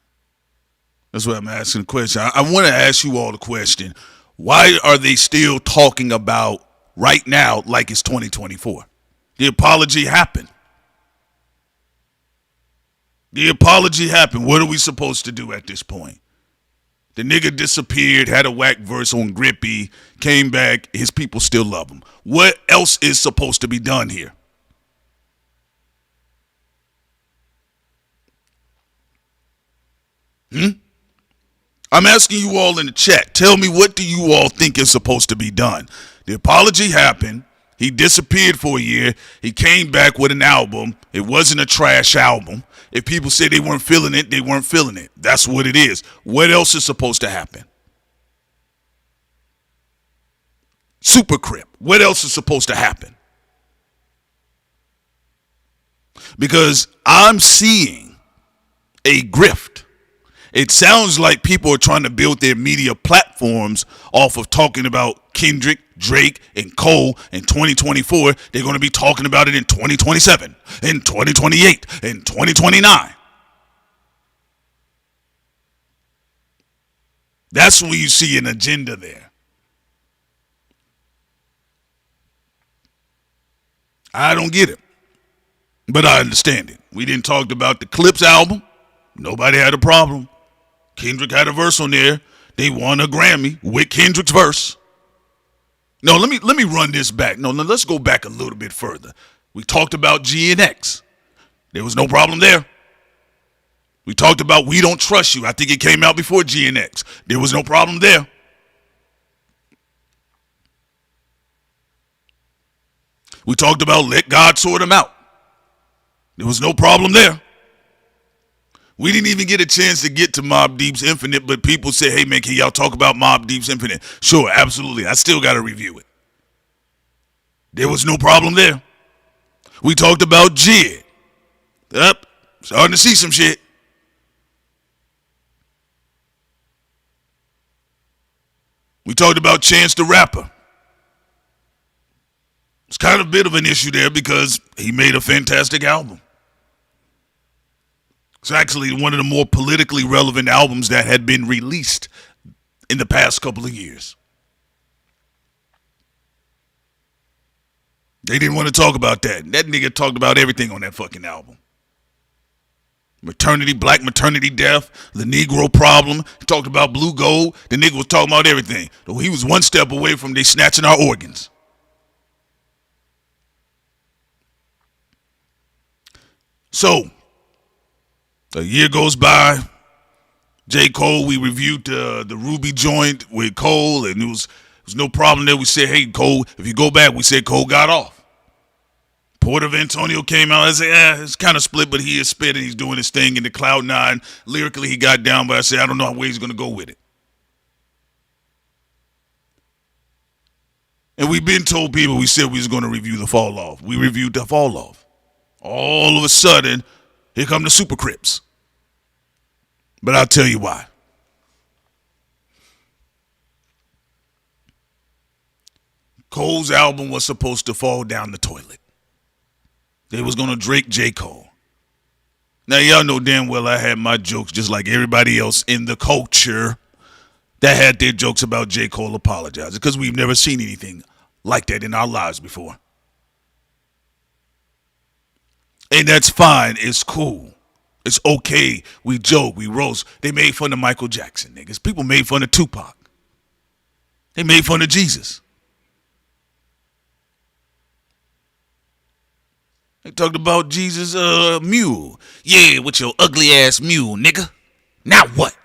That's why I'm asking the question. I want to ask you all the question. Why are they still talking about right now like it's 2024? The apology happened. The apology happened. What are we supposed to do at this point? The nigga disappeared, had a whack verse on Grippy, came back, his people still love him. What else is supposed to be done here? I'm asking you all in the chat. Tell me, what do you all think is supposed to be done? The apology happened. He disappeared for a year. He came back with an album. It wasn't a trash album. If people say they weren't feeling it, they weren't feeling it. That's what it is. What else is supposed to happen? Super Crip. What else is supposed to happen? Because I'm seeing a grift. It sounds like people are trying to build their media platforms off of talking about Kendrick, Drake, and Cole in 2024. They're going to be talking about it in 2027, in 2028, in 2029. That's where you see an agenda there. I don't get it, but I understand it. We didn't talk about the Clips album. Nobody had a problem. Kendrick had a verse on there. They won a Grammy with Kendrick's verse. No, let me run this back. No, let's go back a little bit further. We talked about G and X. There was no problem there. We talked about We Don't Trust You. I think it came out before G and X. There was no problem there. We talked about Let God Sort Them Out. There was no problem there. We didn't even get a chance to get to Mobb Deep's Infinite, but people said, hey, man, can y'all talk about Mobb Deep's Infinite? Sure, absolutely. I still got to review it. There was no problem there. We talked about Jid. Yep, starting to see some shit. We talked about Chance the Rapper. It's kind of a bit of an issue there because he made a fantastic album. It's actually one of the more politically relevant albums that had been released in the past couple of years. They didn't want to talk about that. That nigga talked about everything on that fucking album. Maternity, black maternity death, the Negro problem. He talked about Blue Gold. The nigga was talking about everything. Though he was one step away from they snatching our organs. So, a year goes by. J. Cole, we reviewed the Ruby joint with Cole, and there was no problem there. We said, hey, Cole, if you go back, we said Cole got off. Porter Antonio came out. I said, it's kind of split, but he is spitting. He's doing his thing in the Cloud9. Lyrically, he got down, but I said, I don't know where he's going to go with it. And we've been told people, we said we was going to review the Fall Off. We reviewed the Fall Off. All of a sudden, here come the Super Crips. But I'll tell you why. Cole's album was supposed to fall down the toilet. They was going to Drake J. Cole. Now, y'all know damn well I had my jokes just like everybody else in the culture that had their jokes about J. Cole apologizing because we've never seen anything like that in our lives before. And that's fine. It's cool. It's okay. We joke. We roast. They made fun of Michael Jackson, niggas. People made fun of Tupac. They made fun of Jesus. They talked about Jesus' mule. Yeah, with your ugly ass mule, nigga. Now what?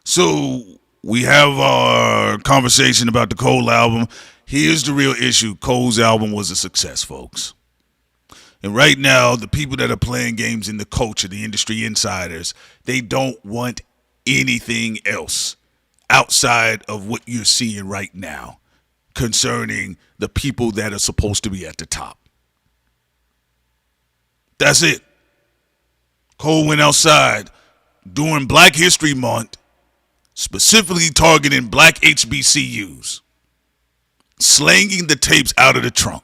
So we have our conversation about the Cole album. Here's the real issue. Cole's album was a success, folks. And right now, the people that are playing games in the culture, the industry insiders, they don't want anything else outside of what you're seeing right now concerning the people that are supposed to be at the top. That's it. Cole went outside during Black History Month, specifically targeting black HBCUs, slanging the tapes out of the trunk.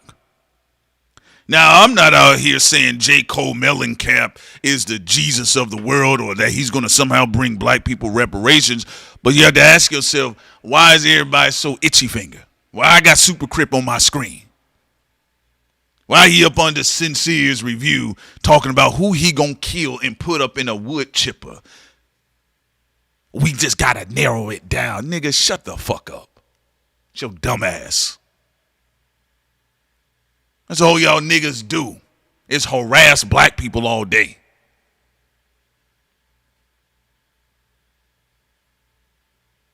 Now, I'm not out here saying J. Cole Mellencamp is the Jesus of the world or that he's going to somehow bring black people reparations, but you have to ask yourself, why is everybody so itchy finger? Why I got Super Crip on my screen? Why he up under Sincere's review talking about who he gonna kill and put up in a wood chipper. We just gotta narrow it down. Nigga, shut the fuck up. It's your dumb ass. That's all y'all niggas do is harass black people all day.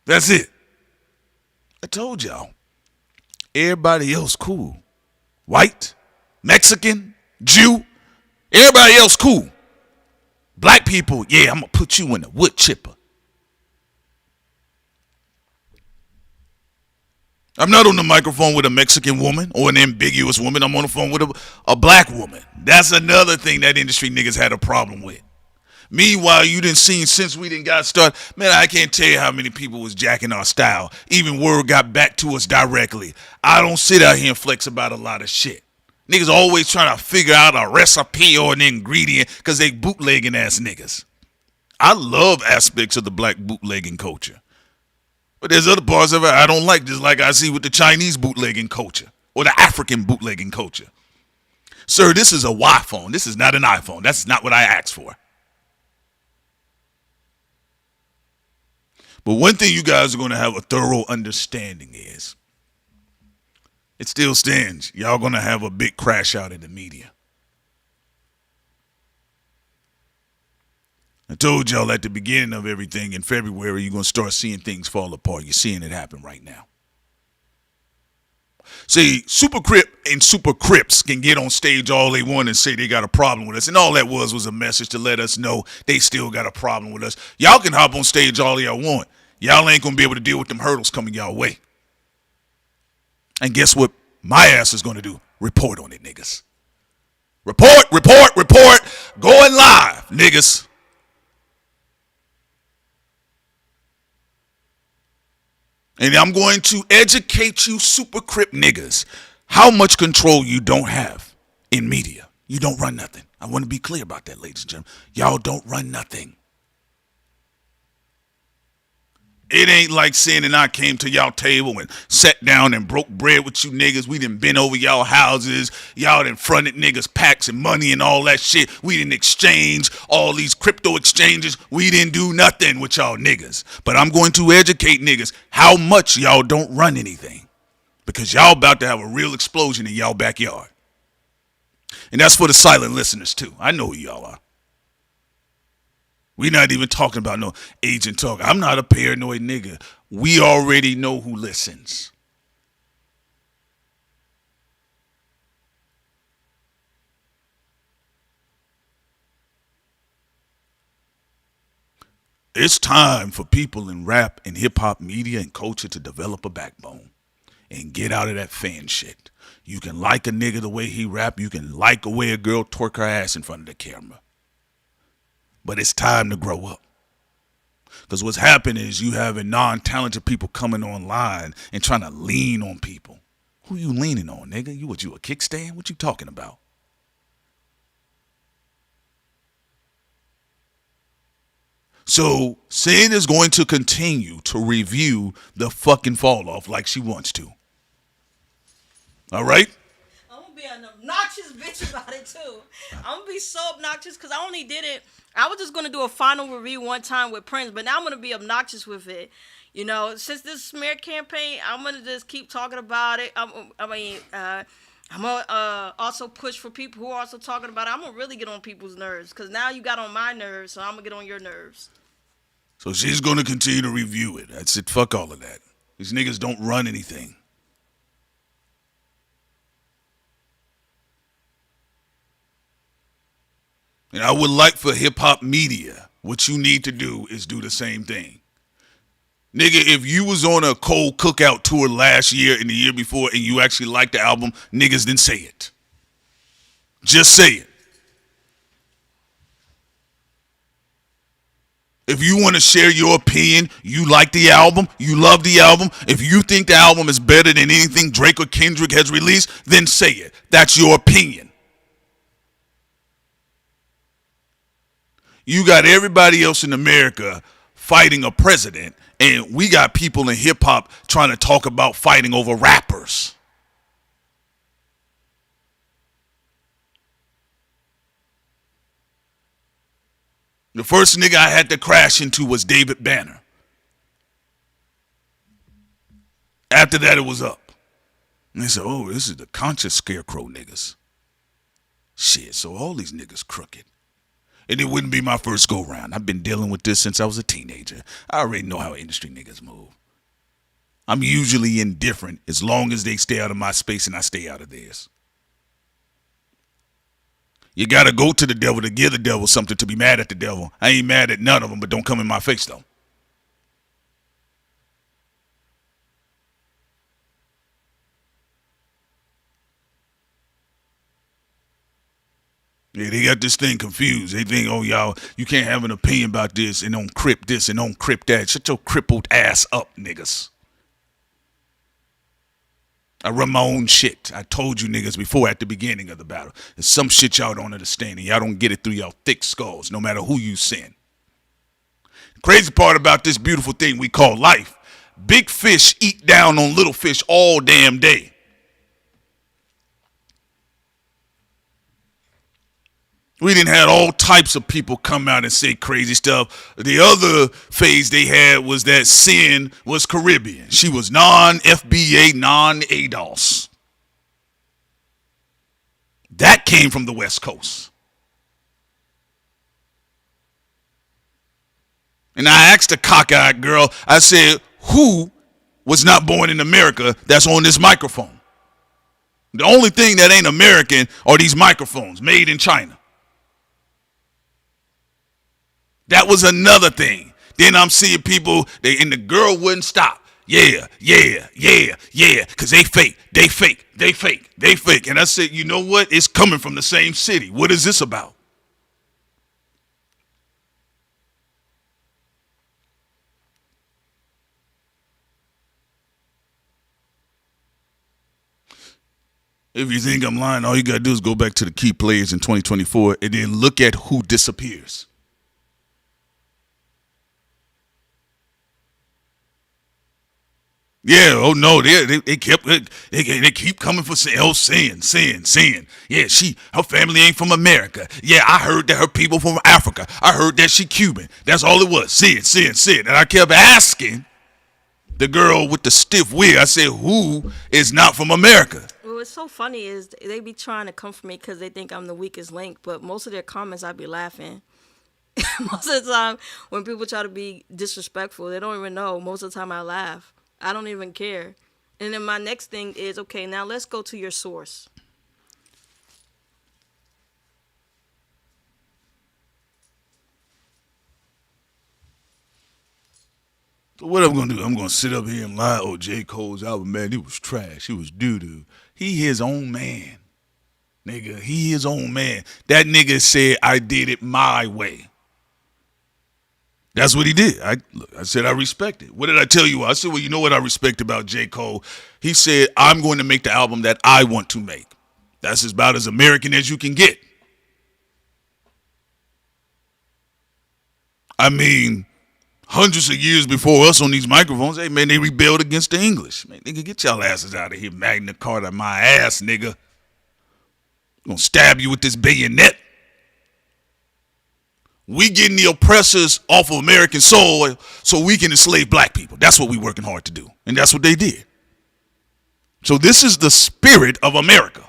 That's it. I told y'all. Everybody else cool. White, Mexican, Jew, everybody else cool. Black people, yeah, I'm gonna put you in a wood chipper. I'm not on the microphone with a Mexican woman or an ambiguous woman. I'm on the phone with a black woman. That's another thing that industry niggas had a problem with. Meanwhile, you done seen since we done got started, man, I can't tell you how many people was jacking our style. Even word got back to us directly. I don't sit out here and flex about a lot of shit. Niggas always trying to figure out a recipe or an ingredient because they bootlegging ass niggas. I love aspects of the black bootlegging culture. But there's other parts of it I don't like, just like I see with the Chinese bootlegging culture or the African bootlegging culture. Sir, this is a Y phone. This is not an iPhone. That's not what I asked for. But one thing you guys are going to have a thorough understanding is, it still stands. Y'all going to have a big crash out in the media. I told y'all at the beginning of everything in February, you're going to start seeing things fall apart. You're seeing it happen right now. See, Super Crip and Super Crips can get on stage all they want and say they got a problem with us. And all that was a message to let us know they still got a problem with us. Y'all can hop on stage all y'all want. Y'all ain't going to be able to deal with them hurdles coming y'all way. And guess what my ass is going to do? Report on it, niggas. Report. Going live, niggas. And I'm going to educate you Super Crip niggas how much control you don't have in media. You don't run nothing. I want to be clear about that, ladies and gentlemen. Y'all don't run nothing. It ain't like saying that I came to y'all table and sat down and broke bread with you niggas. We done been over y'all houses. Y'all done fronted niggas packs and money and all that shit. We didn't exchange all these crypto exchanges. We didn't do nothing with y'all niggas. But I'm going to educate niggas how much y'all don't run anything. Because y'all about to have a real explosion in y'all backyard. And that's for the silent listeners too. I know who y'all are. We're not even talking about no agent talk. I'm not a paranoid nigga. We already know who listens. It's time for people in rap and hip-hop media and culture to develop a backbone and get out of that fan shit. You can like a nigga the way he rap. You can like the way a girl twerk her ass in front of the camera. But it's time to grow up. Because what's happening is you having non-talented people coming online and trying to lean on people. Who you leaning on, nigga? You a kickstand? What you talking about? So, Sin is going to continue to review the fucking fall off like she wants to. All right? I'm going to be an obnoxious bitch about it, too. I'm going to be so obnoxious because I only did it. I was just going to do a final review one time with Prince, but now I'm going to be obnoxious with it. You know, since this smear campaign, I'm going to just keep talking about it. I'm going to also push for people who are also talking about it. I'm going to really get on people's nerves because now you got on my nerves, so I'm going to get on your nerves. So she's going to continue to review it. That's it. Fuck all of that. These niggas don't run anything. And I would like for hip-hop media, what you need to do is do the same thing. Nigga, if you was on a cold cookout tour last year and the year before and you actually liked the album, niggas didn't say it. Just say it. If you want to share your opinion, you like the album, you love the album, if you think the album is better than anything Drake or Kendrick has released, then say it. That's your opinion. You got everybody else in America fighting a president, and we got people in hip-hop trying to talk about fighting over rappers. The first nigga I had to crash into was David Banner. After that, it was up. And they said, oh, this is the conscious scarecrow niggas. Shit, so all these niggas crooked. And it wouldn't be my first go-round. I've been dealing with this since I was a teenager. I already know how industry niggas move. I'm usually indifferent as long as they stay out of my space and I stay out of theirs. You gotta go to the devil to give the devil something to be mad at the devil. I ain't mad at none of them, but don't come in my face though. Yeah, they got this thing confused. They think, oh, y'all, you can't have an opinion about this and don't Crip this and don't Crip that. Shut your crippled ass up, niggas. I run my own shit. I told you niggas before at the beginning of the battle. There's some shit y'all don't understand, and y'all don't get it through y'all thick skulls, no matter who you send. The crazy part about this beautiful thing we call life, big fish eat down on little fish all damn day. We didn't have all types of people come out and say crazy stuff. The other phase they had was that Sin was Caribbean. She was non-FBA, non-ADOS. That came from the West Coast. And I asked the cockeyed girl, I said, who was not born in America that's on this microphone? The only thing that ain't American are these microphones made in China. That was another thing. Then I'm seeing people, and the girl wouldn't stop. Yeah, because they fake. And I said, you know what? It's coming from the same city. What is this about? If you think I'm lying, all you got to do is go back to the key players in 2024 and then look at who disappears. Yeah, oh no, they keep coming for sin. Yeah, her family ain't from America. Yeah, I heard that her people from Africa. I heard that she Cuban. That's all it was. Sin. And I kept asking the girl with the stiff wig. I said, who is not from America? What's so funny is they be trying to come for me because they think I'm the weakest link, but most of their comments I be laughing. Most of the time when people try to be disrespectful, they don't even know. Most of the time I laugh. I don't even care. And then my next thing is, okay, now let's go to your source. So what I'm going to do, I'm going to sit up here and lie, oh, J. Cole's album, man, it was trash. It was doo-doo. He his own man. Nigga, he his own man. That nigga said, I did it my way. That's what he did. I said I respect it. What did I tell you? I said, well, you know what I respect about J. Cole? He said, I'm going to make the album that I want to make. That's about as American as you can get. I mean, hundreds of years before us on these microphones, hey, man, they rebelled against the English. Man, nigga, get y'all asses out of here, Magna Carta, my ass, nigga. I'm going to stab you with this bayonet. We getting the oppressors off of American soil so we can enslave black people. That's what we working hard to do. And that's what they did. So this is the spirit of America.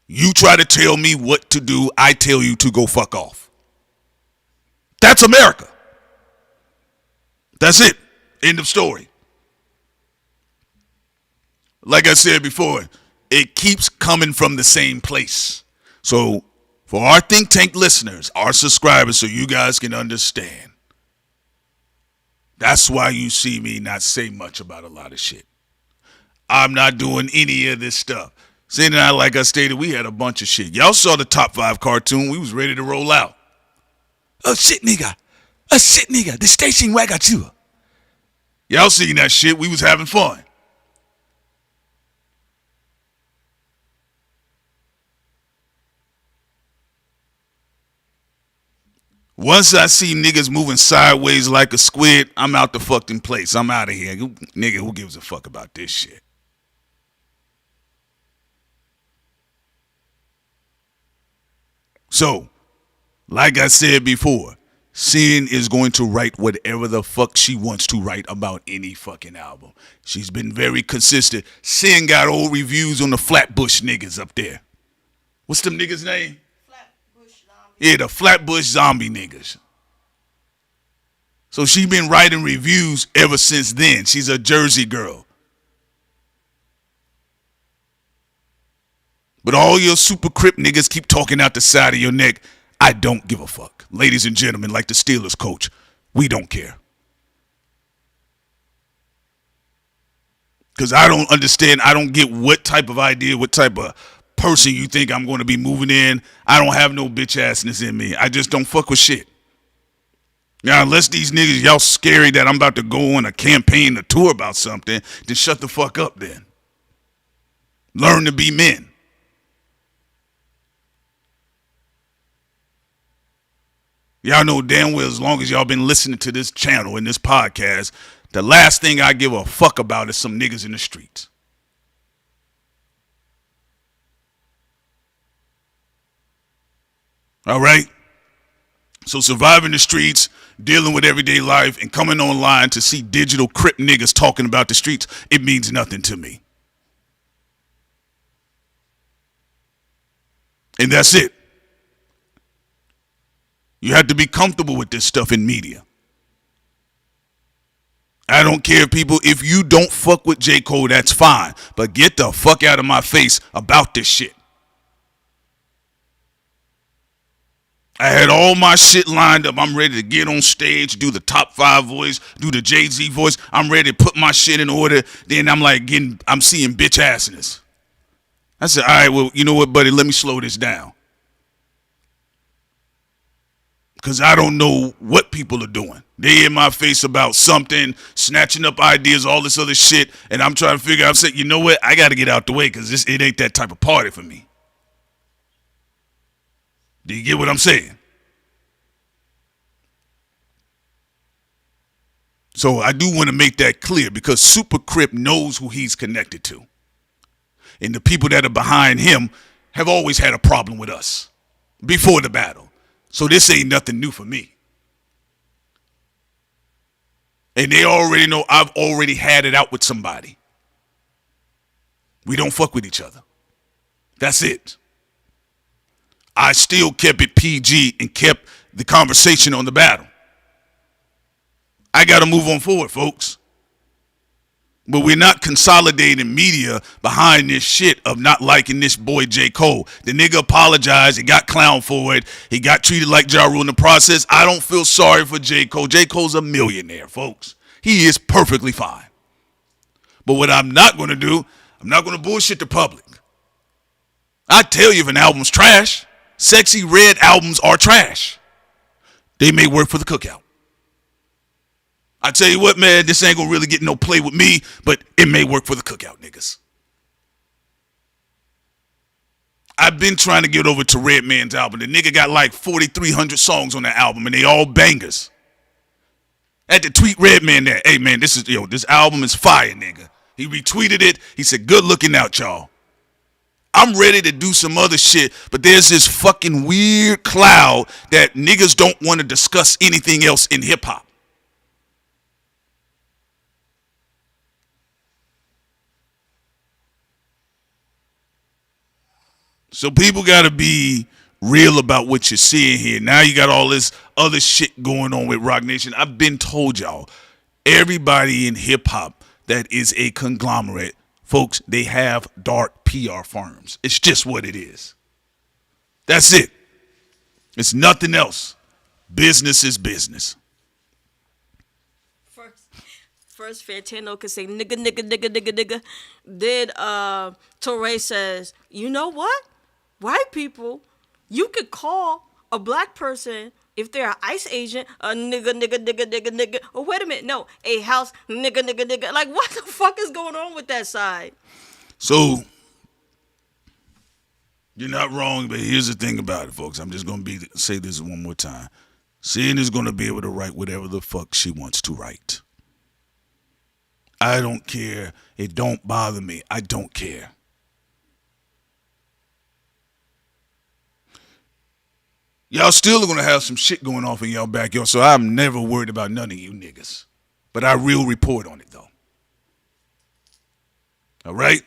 You try to tell me what to do, I tell you to go fuck off. That's America. That's it. End of story. Like I said before, it keeps coming from the same place. So for our think tank listeners, our subscribers, so you guys can understand. That's why you see me not say much about a lot of shit. I'm not doing any of this stuff. Saying that, like I stated, we had a bunch of shit. Y'all saw the top 5 cartoon. We was ready to roll out. Oh, shit, nigga. Oh, shit, nigga. The station where I got you. Y'all seen that shit. We was having fun. Once I see niggas moving sideways like a squid, I'm out the fucking place. I'm out of here. Nigga, who gives a fuck about this shit? So, Like I said before, Sin is going to write whatever the fuck she wants to write about any fucking album. She's been very consistent. Sin got old reviews on the Flatbush niggas up there. What's them niggas' name? Flatbush Zombie. Yeah, the Flatbush Zombie niggas. So she been writing reviews ever since then. She's a Jersey girl. But all your super Crip niggas keep talking out the side of your neck. I don't give a fuck. Ladies and gentlemen, like the Steelers coach, we don't care. Because I don't understand. I don't get what type of idea, what type of person you think I'm going to be moving in. I don't have no bitch assness in me. I just don't fuck with shit. Now, unless these niggas, y'all scary that I'm about to go on a campaign, a tour about something, then shut the fuck up then. Learn to be men. Y'all know damn well as long as y'all been listening to this channel and this podcast, the last thing I give a fuck about is some niggas in the streets. All right? So surviving the streets, dealing with everyday life, and coming online to see digital Crip niggas talking about the streets, it means nothing to me. And that's it. You have to be comfortable with this stuff in media. I don't care, people. If you don't fuck with J. Cole, that's fine. But get the fuck out of my face about this shit. I had all my shit lined up. I'm ready to get on stage, do the top 5 voice, do the Jay-Z voice. I'm ready to put my shit in order. Then I'm seeing bitch assness. I said, all right, well, you know what, buddy? Let me slow this down. Because I don't know what people are doing. They in my face about something, snatching up ideas, all this other shit, and I'm trying to figure out, I'm saying, you know what? I got to get out the way because it ain't that type of party for me. Do you get what I'm saying? So I do want to make that clear because Super Crip knows who he's connected to. And the people that are behind him have always had a problem with us before the battle. So this ain't nothing new for me. And they already know I've already had it out with somebody. We don't fuck with each other. That's it. I still kept it PG and kept the conversation on the battle. I got to move on forward, folks. But we're not consolidating media behind this shit of not liking this boy J. Cole. The nigga apologized. He got clowned for it. He got treated like Ja Rule in the process. I don't feel sorry for J. Cole. J. Cole's a millionaire, folks. He is perfectly fine. But what I'm not going to do, I'm not going to bullshit the public. I tell you if an album's trash, Sexy Red albums are trash. They may work for the cookout. I tell you what, man, this ain't gonna really get no play with me, but it may work for the cookout niggas. I've been trying to get over to Redman's album. The nigga got like 4,300 songs on that album, and they all bangers. I had to tweet Redman that, hey man, this album is fire, nigga. He retweeted it. He said, good looking out, y'all. I'm ready to do some other shit, but there's this fucking weird cloud that niggas don't want to discuss anything else in hip hop. So people got to be real about what you're seeing here. Now you got all this other shit going on with Rock Nation. I've been told y'all, everybody in hip hop that is a conglomerate, folks, they have dark PR firms. It's just what it is. That's it. It's nothing else. Business is business. First Fantano could say nigga, nigga, nigga, nigga, nigga. Then Torre says, you know what? White people, you could call a black person if they're an ICE agent, a nigga, nigga, nigga, nigga, nigga. Or wait a minute, no, a house nigga, nigga, nigga. Like, what the fuck is going on with that side? So, you're not wrong, but here's the thing about it, folks. I'm just going to say this one more time. Sin is going to be able to write whatever the fuck she wants to write. I don't care. It don't bother me. I don't care. Y'all still are gonna have some shit going off in y'all backyard, so I'm never worried about none of you niggas. But I will report on it though. All right?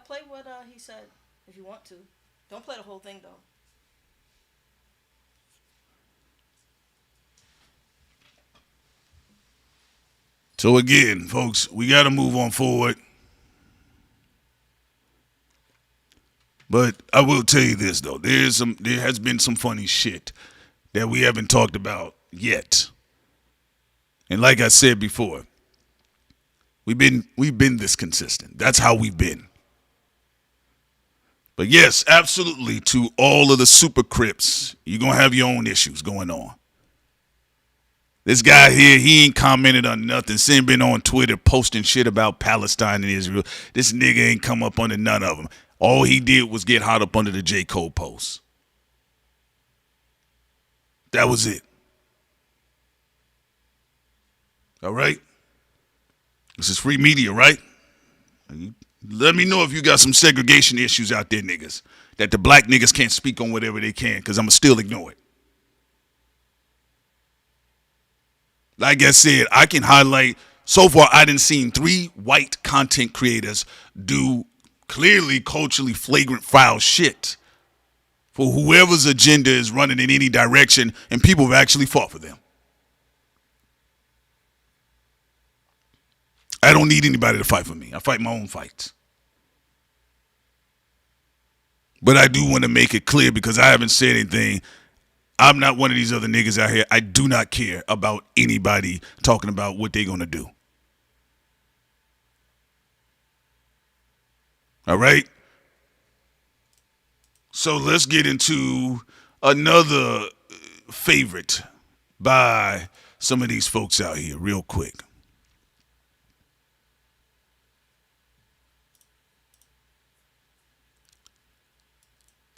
Play what he said if you want to. Don't play the whole thing though. So again, folks, we got to move on forward. But I will tell you this though, there has been some funny shit that we haven't talked about yet. And like I said before, we've been this consistent. That's how we've been. But yes, absolutely, to all of the super Crips, you're going to have your own issues going on. This guy here, he ain't commented on nothing. He ain't been on Twitter posting shit about Palestine and Israel. This nigga ain't come up under none of them. All he did was get hot up under the J. Cole post. That was it. All right? This is free media, right? Let me know if you got some segregation issues out there, niggas. That the black niggas can't speak on whatever they can, because I'm going to still ignore it. Like I said, I can highlight, so far I done seen 3 white content creators do clearly culturally flagrant foul shit for whoever's agenda is running in any direction, and people have actually fought for them. I don't need anybody to fight for me. I fight my own fights. But I do want to make it clear, because I haven't said anything, I'm not one of these other niggas out here. I do not care about anybody talking about what they're going to do. All right? So let's get into another favorite by some of these folks out here real quick.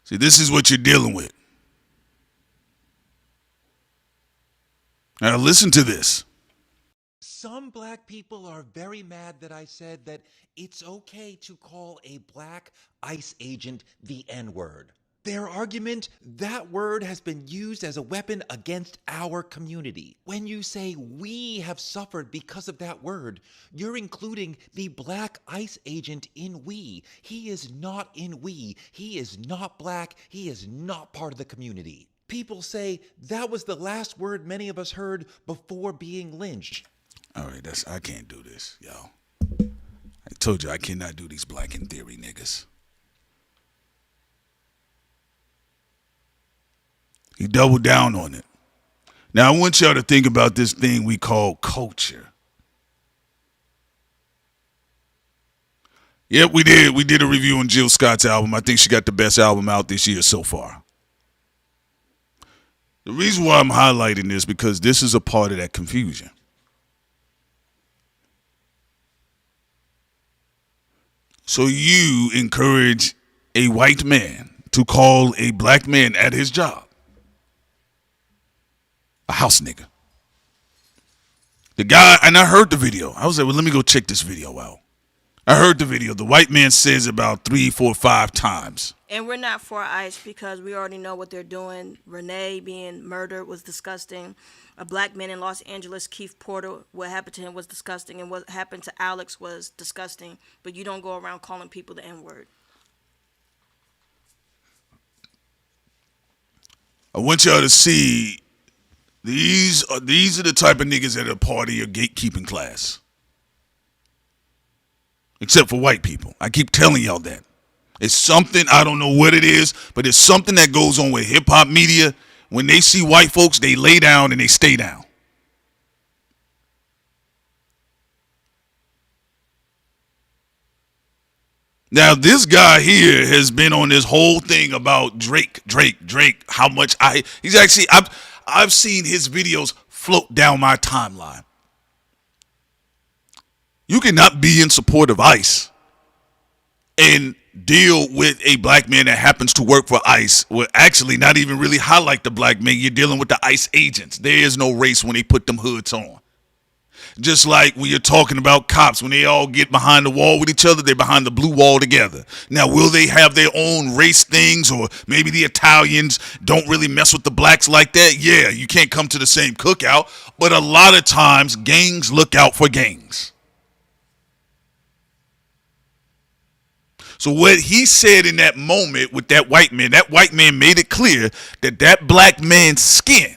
See, this is what you're dealing with. Now listen to this. Some black people are very mad that I said that it's okay to call a black ICE agent the N-word. Their argument, that word has been used as a weapon against our community. When you say we have suffered because of that word, you're including the black ICE agent in we. He is not in we. He is not black. He is not part of the community. People say that was the last word many of us heard before being lynched. All right, I can't do this, y'all. I told you I cannot do these black in theory niggas. He doubled down on it. Now, I want y'all to think about this thing we call culture. Yep, we did. We did a review on Jill Scott's album. I think she got the best album out this year so far. The reason why I'm highlighting this, because this is a part of that confusion. So you encourage a white man to call a black man at his job a house nigga. The guy, and I heard the video. I was like, well, let me go check this video out. I heard the video. The white man says about 3, 4, 5 times. And we're not for ICE because we already know what they're doing. Renee being murdered was disgusting. A black man in Los Angeles, Keith Porter, what happened to him was disgusting. And what happened to Alex was disgusting. But you don't go around calling people the N-word. I want y'all to see these are the type of niggas that are part of your gatekeeping class. Except for white people. I keep telling y'all that. It's something, I don't know what it is, but it's something that goes on with hip-hop media. When they see white folks, they lay down and they stay down. Now, this guy here has been on this whole thing about Drake, how much I've seen his videos float down my timeline. You cannot be in support of ICE and deal with a black man that happens to work for ICE. Well, actually, not even really highlight the black man. You're dealing with the ICE agents. There is no race when they put them hoods on. Just like when you're talking about cops, when they all get behind the wall with each other, they're behind the blue wall together. Now, will they have their own race things, or maybe the Italians don't really mess with the blacks like that? Yeah, you can't come to the same cookout, but a lot of times gangs look out for gangs. So what he said in that moment with that white man made it clear that that black man's skin,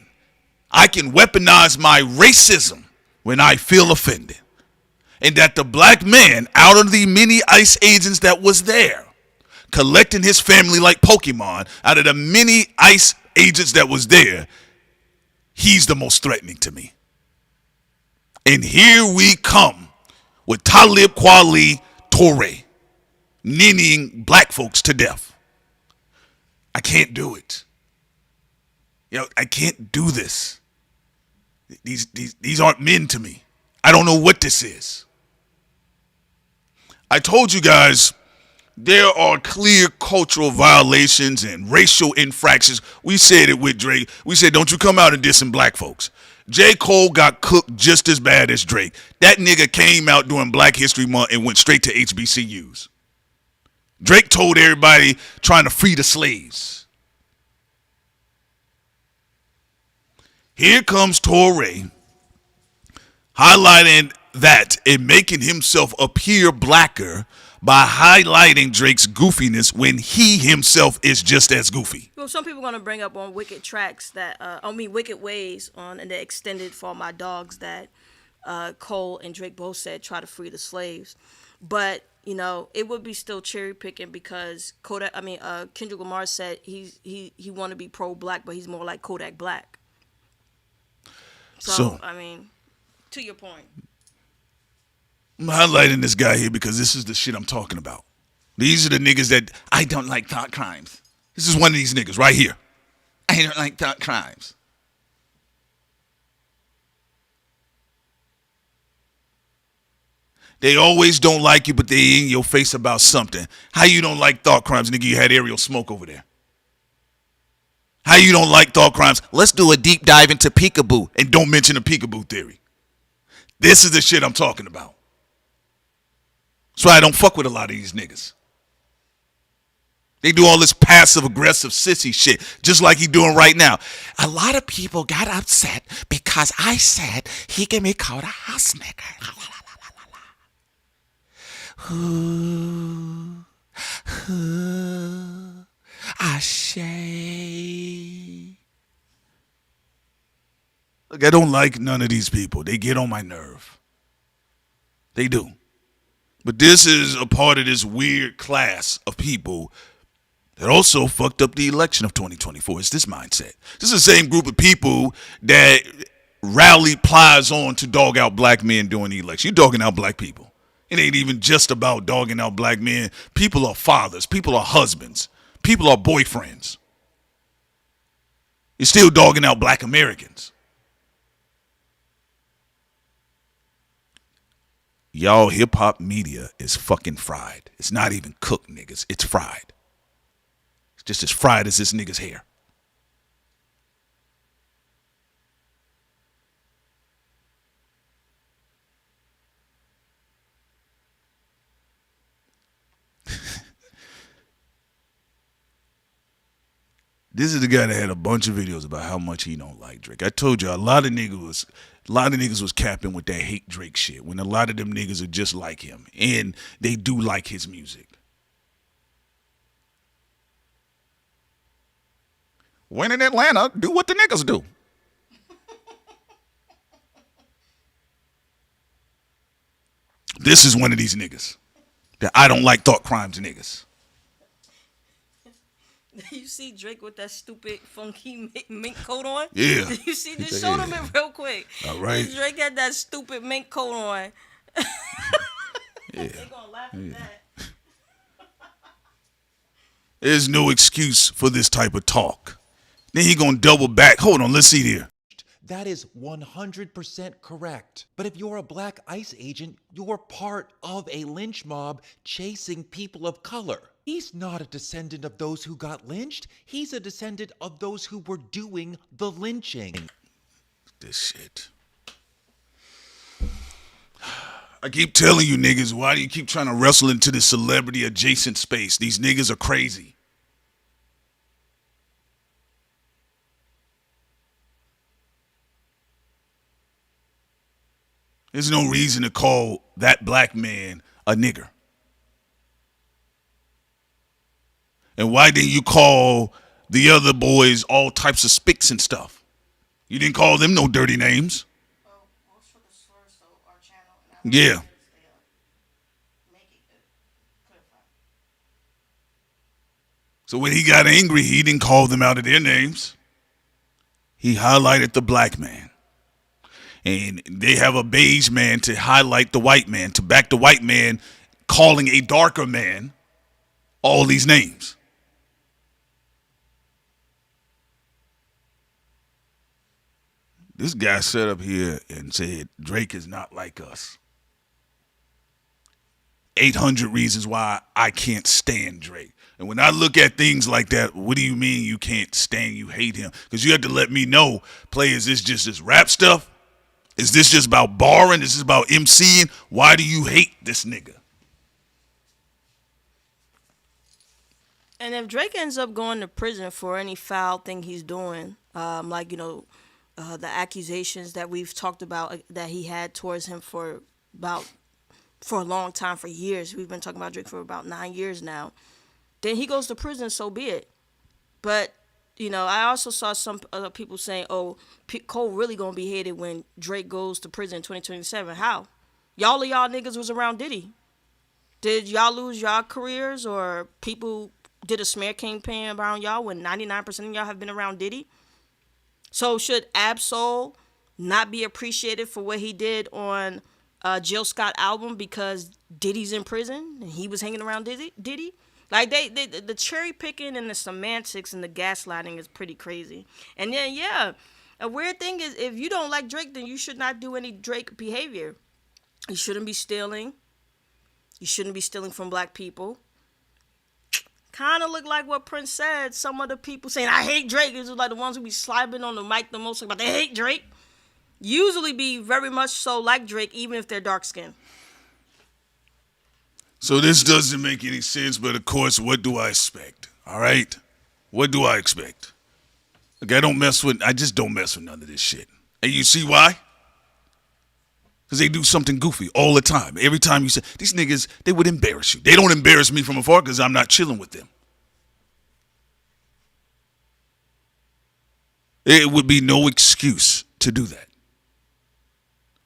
I can weaponize my racism when I feel offended. And that the black man, out of the many ICE agents that was there, collecting his family like Pokemon, out of the many ICE agents that was there, he's the most threatening to me. And here we come with Talib Kweli Toure ninnying black folks to death. I can't do it. I can't do this. These aren't men to me. I don't know what this is. I told you guys there are clear cultural violations and racial infractions. We said it with Drake. We said, don't you come out and dissing black folks. J. Cole got cooked just as bad as Drake. That nigga came out during Black History Month and went straight to HBCUs. Drake told everybody trying to free the slaves. Here comes Toure highlighting that and making himself appear blacker by highlighting Drake's goofiness when he himself is just as goofy. Well, some people are going to bring up on Wicked tracks that, Wicked Ways on and the extended For My Dogs that Cole and Drake both said try to free the slaves. But, it would be still cherry picking because Kendrick Lamar said he want to be pro-black, but he's more like Kodak Black. So, to your point. I'm highlighting this guy here because this is the shit I'm talking about. These are the niggas that I don't like thought crimes. This is one of these niggas right here. I don't like thought crimes. They always don't like you, but they in your face about something. How you don't like thought crimes, nigga? You had aerial smoke over there. How you don't like thought crimes? Let's do a deep dive into peekaboo and don't mention the peekaboo theory. This is the shit I'm talking about. That's why I don't fuck with a lot of these niggas. They do all this passive aggressive sissy shit, just like he doing right now. A lot of people got upset because I said he can be called a house nigga. Ashay. Look, I don't like none of these people. They get on my nerve. They do. But this is a part of this weird class of people that also fucked up the election of 2024. It's this mindset. This is the same group of people that rallied plies on to dog out black men during the election. You're dogging out black people. It ain't even just about dogging out black men. People are fathers. People are husbands. People are boyfriends. You're still dogging out black Americans. Y'all hip-hop media is fucking fried. It's not even cooked, niggas. It's fried. It's just as fried as this nigga's hair. This is the guy that had a bunch of videos about how much he don't like Drake. I told you a lot of niggas was capping with that hate Drake shit when a lot of them niggas are just like him and they do like his music. When in Atlanta, do what the niggas do. This is one of these niggas that I don't like thought crimes niggas. You see Drake with that stupid funky mink coat on? Yeah. Did you see? Just show them it real quick. All right. Drake had that stupid mink coat on. Yeah. They gonna laugh at that. There's no excuse for this type of talk. Then he gonna double back. Hold on, let's see here. That is 100% correct. But if you're a black ICE agent, you're part of a lynch mob chasing people of color. He's not a descendant of those who got lynched. He's a descendant of those who were doing the lynching. This shit. I keep telling you niggas, why do you keep trying to wrestle into this celebrity adjacent space? These niggas are crazy. There's no reason to call that black man a nigger. And why didn't you call the other boys all types of spics and stuff? You didn't call them no dirty names. Yeah. So when he got angry, he didn't call them out of their names. He highlighted the black man. And they have a beige man to highlight the white man, to back the white man calling a darker man all these names. This guy sat up here and said, Drake is not like us. 800 reasons why I can't stand Drake. And when I look at things like that, what do you mean you can't stand, you hate him? Because you have to let me know, play, is this just this rap stuff? Is this just about barring? Is this about MCing? Why do you hate this nigga? And if Drake ends up going to prison for any foul thing he's doing, the accusations that we've talked about that he had towards him for a long time, for years. We've been talking about Drake for about 9 years now. Then he goes to prison, so be it. But, I also saw some other people saying, Cole really going to be hated when Drake goes to prison in 2027. How? Y'all niggas was around Diddy. Did y'all lose y'all careers, or people did a smear campaign around y'all when 99% of y'all have been around Diddy? So should Absol not be appreciated for what he did on Jill Scott album because Diddy's in prison and he was hanging around Diddy? Like the cherry picking and the semantics and the gaslighting is pretty crazy. And then a weird thing is, if you don't like Drake, then you should not do any Drake behavior. You shouldn't be stealing. You shouldn't be stealing from black people. Kind of look like what Prince said. Some of the people saying, I hate Drake, is like the ones who be sliding on the mic the most about they hate Drake. Usually be very much so like Drake, even if they're dark skinned. So this doesn't make any sense, but of course, what do I expect? All right? What do I expect? Like, I just don't mess with none of this shit. And you see why? Because they do something goofy all the time. Every time you say, these niggas, they would embarrass you. They don't embarrass me from afar because I'm not chilling with them. It would be no excuse to do that.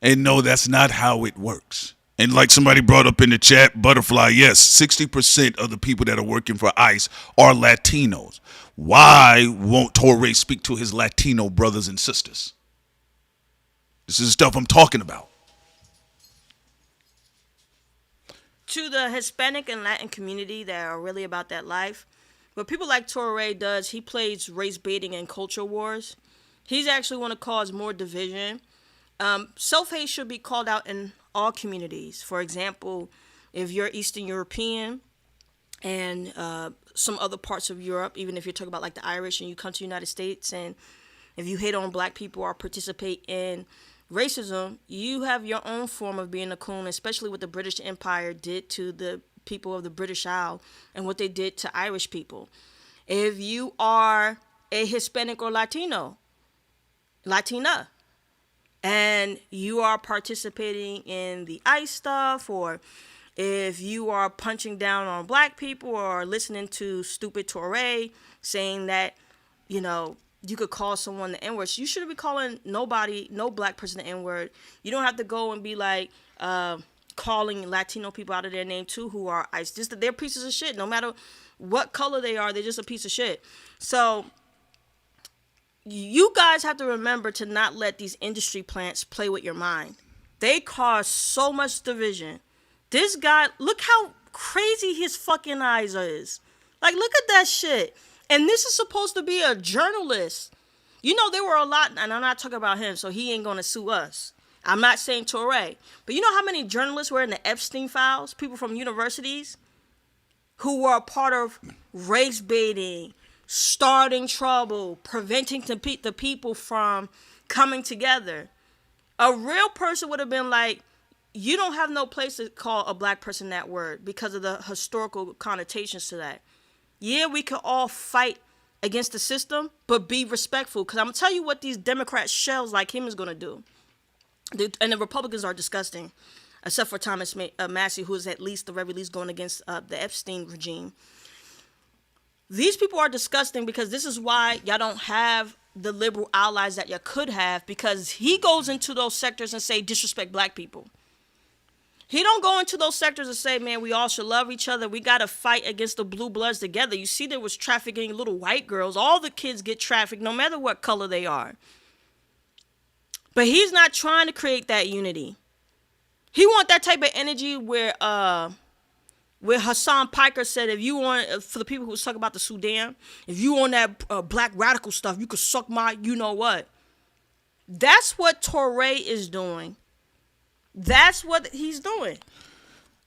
And no, that's not how it works. And like somebody brought up in the chat, Butterfly, yes, 60% of the people that are working for ICE are Latinos. Why won't Torre speak to his Latino brothers and sisters? This is the stuff I'm talking about. To the Hispanic and Latin community that are really about that life, what people like Torre does, he plays race baiting and culture wars. He's actually want to cause more division. Self-hate should be called out in all communities. For example, if you're Eastern European and some other parts of Europe, even if you're talking about like the Irish, and you come to the United States, and if you hate on black people or participate in racism, you have your own form of being a coon, especially what the British Empire did to the people of the British Isle and what they did to Irish people. If you are a Hispanic or Latina, and you are participating in the ICE stuff, or if you are punching down on black people or listening to stupid Torre saying that, you could call someone the N-word, you shouldn't be calling no black person the N-word. You don't have to go and be like calling Latino people out of their name too, who are ICE. Just that they're pieces of shit. No matter what color they are, they're just a piece of shit. So you guys have to remember to not let these industry plants play with your mind. They cause so much division. This guy, look how crazy his fucking eyes is. Like, look at that shit. And this is supposed to be a journalist. There were a lot, and I'm not talking about him, so he ain't going to sue us. I'm not saying Torre. But you know how many journalists were in the Epstein files? People from universities who were a part of race baiting, starting trouble, preventing the people from coming together. A real person would have been like, you don't have no place to call a black person that word because of the historical connotations to that. Yeah, we could all fight against the system, but be respectful. Because I'm going to tell you what these Democrat shells like him is going to do. And the Republicans are disgusting, except for Thomas Massey, who is at least, the very least, going against the Epstein regime. These people are disgusting because this is why y'all don't have the liberal allies that you could have, because he goes into those sectors and say disrespect black people. He don't go into those sectors and say, man, we all should love each other. We got to fight against the blue bloods together. You see, there was trafficking little white girls. All the kids get trafficked no matter what color they are. But he's not trying to create that unity. He want that type of energy where Hassan Piker said, if you want, for the people who was talking about the Sudan, if you want that black radical stuff, you could suck my you know what. That's what Touré is doing. That's what he's doing.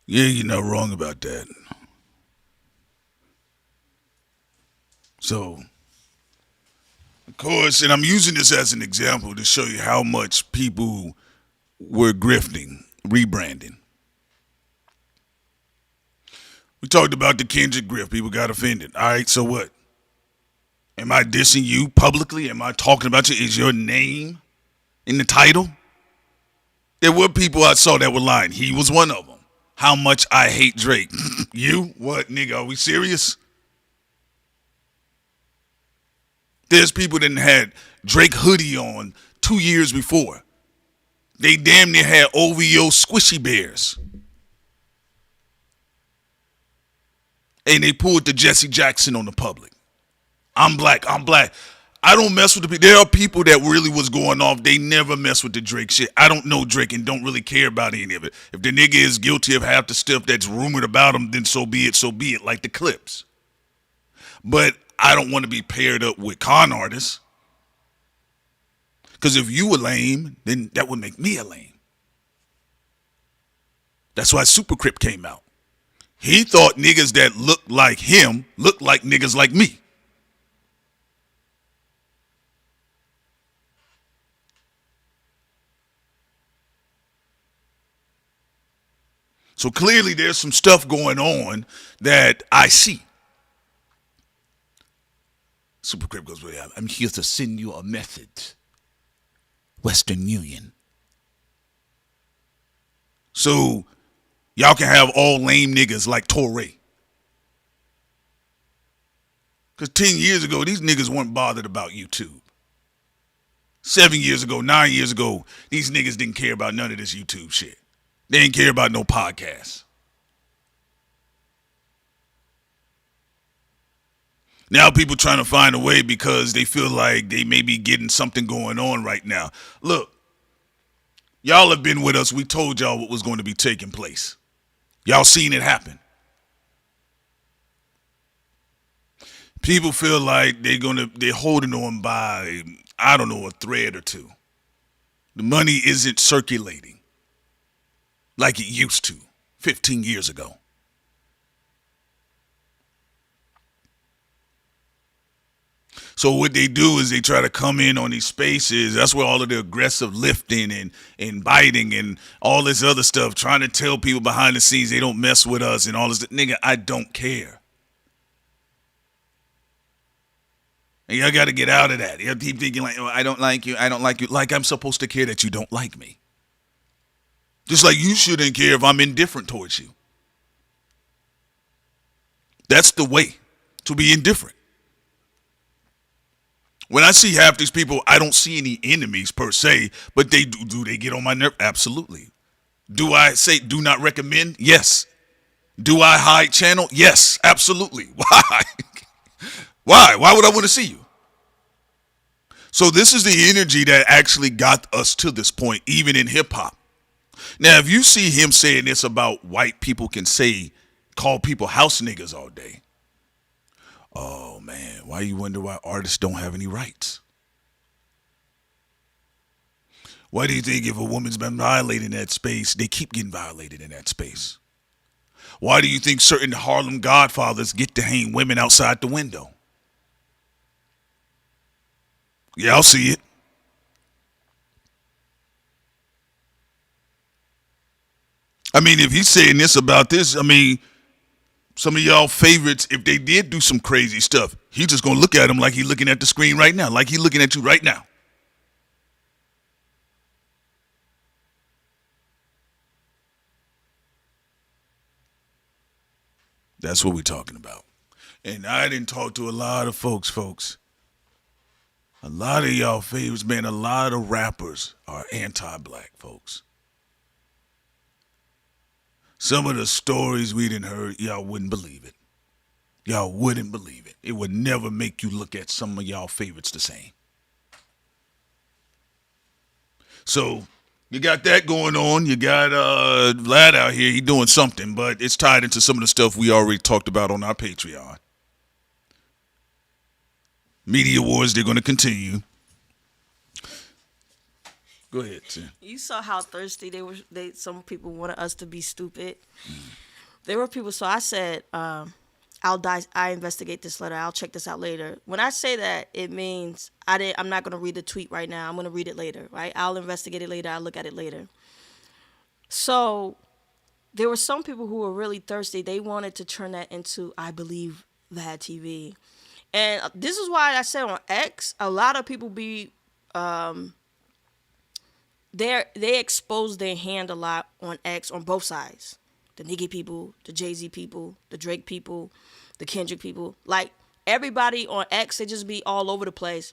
Yeah, you're not wrong about that. So, of course, and I'm using this as an example to show you how much people were grifting, rebranding. We talked about the Kendrick grift. People got offended. All right, so what? Am I dissing you publicly? Am I talking about you? Is your name in the title? There were people I saw that were lying. He was one of them. How much I hate Drake. You? What, nigga? Are we serious? There's people that had Drake hoodie on 2 years before. They damn near had OVO squishy bears. And they pulled the Jesse Jackson on the public. I'm black. I don't mess with the people. There are people that really was going off. They never mess with the Drake shit. I don't know Drake and don't really care about any of it. If the nigga is guilty of half the stuff that's rumored about him, then so be it, like the Clips. But I don't want to be paired up with con artists. Because if you were lame, then that would make me a lame. That's why Super Crip came out. He thought niggas that looked like him looked like niggas like me. So clearly there's some stuff going on that I see. Super Crip goes, well, I'm here to send you a message. Western Union. So y'all can have all lame niggas like Touré. Because 10 years ago, these niggas weren't bothered about YouTube. 7 years ago, 9 years ago, these niggas didn't care about none of this YouTube shit. They didn't care about no podcasts. Now people trying to find a way because they feel like they may be getting something going on right now. Look, y'all have been with us. We told y'all what was going to be taking place. Y'all seen it happen. People feel like they're holding on by, I don't know, a thread or two. The money isn't circulating like it used to 15 years ago. So what they do is they try to come in on these spaces. That's where all of the aggressive lifting and biting and all this other stuff, trying to tell people behind the scenes they don't mess with us and all this. Nigga, I don't care. And y'all got to get out of that. You keep thinking like, oh, I don't like you. Like I'm supposed to care that you don't like me. Just like you shouldn't care if I'm indifferent towards you. That's the way to be indifferent. When I see half these people, I don't see any enemies per se, but they do they get on my nerve? Absolutely. Do I say do not recommend? Yes. Do I hide channel? Yes, absolutely. Why? Why? Why would I want to see you? So this is the energy that actually got us to this point, even in hip hop. Now, if you see him saying this about white people call people house niggas all day. Oh, man, why you wonder why artists don't have any rights? Why do you think if a woman's been violated in that space, they keep getting violated in that space? Why do you think certain Harlem Godfathers get to hang women outside the window? Yeah, I'll see it. I mean, if he's saying this about this, I mean, some of y'all favorites, if they did do some crazy stuff, he just gonna look at him like he looking at the screen right now, like he looking at you right now. That's what we're talking about. And I didn't talk to a lot of folks. A lot of y'all favorites, man, a lot of rappers are anti-black, folks. Some of the stories we done heard, y'all wouldn't believe it. Y'all wouldn't believe it. It would never make you look at some of y'all favorites the same. So you got that going on. You got Vlad out here. He doing something, but it's tied into some of the stuff we already talked about on our Patreon. Media wars, they're going to continue. Go ahead, Tim. You saw how thirsty they were. Some people wanted us to be stupid. There were people. So I said, I investigate this letter. I'll check this out later. When I say that, it means I'm not going to read the tweet right now. I'm going to read it later, right? I'll investigate it later. I'll look at it later. So there were some people who were really thirsty. They wanted to turn that into, I believe, that TV. And this is why I said on X, a lot of people be, they expose their hand a lot on X on both sides. The Nicki people, the Jay-Z people, the Drake people, the Kendrick people. Like, everybody on X, they just be all over the place.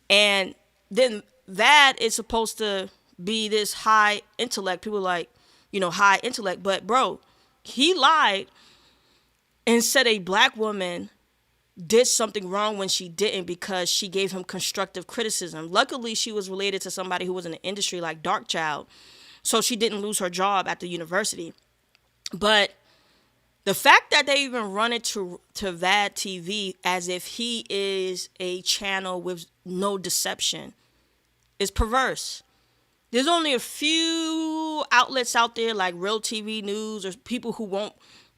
And then that is supposed to be this high intellect. People like, high intellect. But, bro, he lied and said a black woman did something wrong when she didn't because she gave him constructive criticism. Luckily, she was related to somebody who was in the industry like Darkchild, so she didn't lose her job at the university. But the fact that they even run it to VAD TV as if he is a channel with no deception is perverse. There's only a few outlets out there like Real TV News or people who won't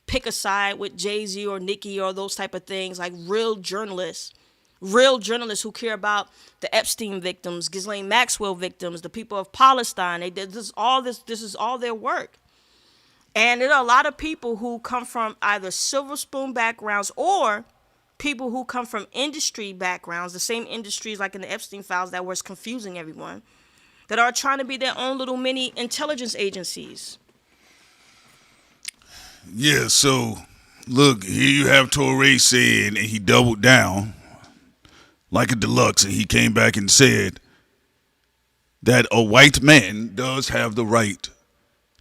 pick a side with Jay-Z or Nicki or those type of things, like real journalists who care about the Epstein victims, Ghislaine Maxwell victims, the people of Palestine. This is all their work. And there are a lot of people who come from either silver spoon backgrounds or people who come from industry backgrounds, the same industries like in the Epstein files that was confusing everyone, that are trying to be their own little mini intelligence agencies. Yeah, so look, here you have Torre saying, and he doubled down like a deluxe, and he came back and said that a white man does have the right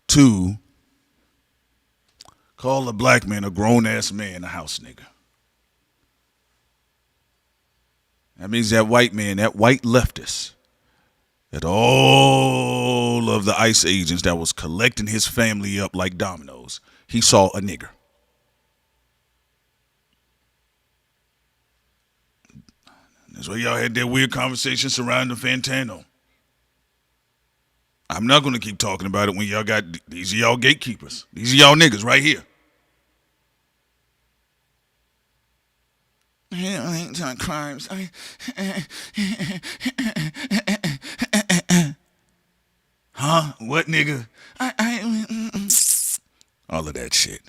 to call a black man a grown-ass man a house nigga. That means that white man, that white leftist, that all of the ICE agents that was collecting his family up like dominoes, he saw a nigger. That's why y'all had that weird conversation surrounding Fantano. I'm not going to keep talking about it when y'all got, these are y'all gatekeepers. These are y'all niggas right here. I ain't done crimes. Huh? What, nigga? All of that shit.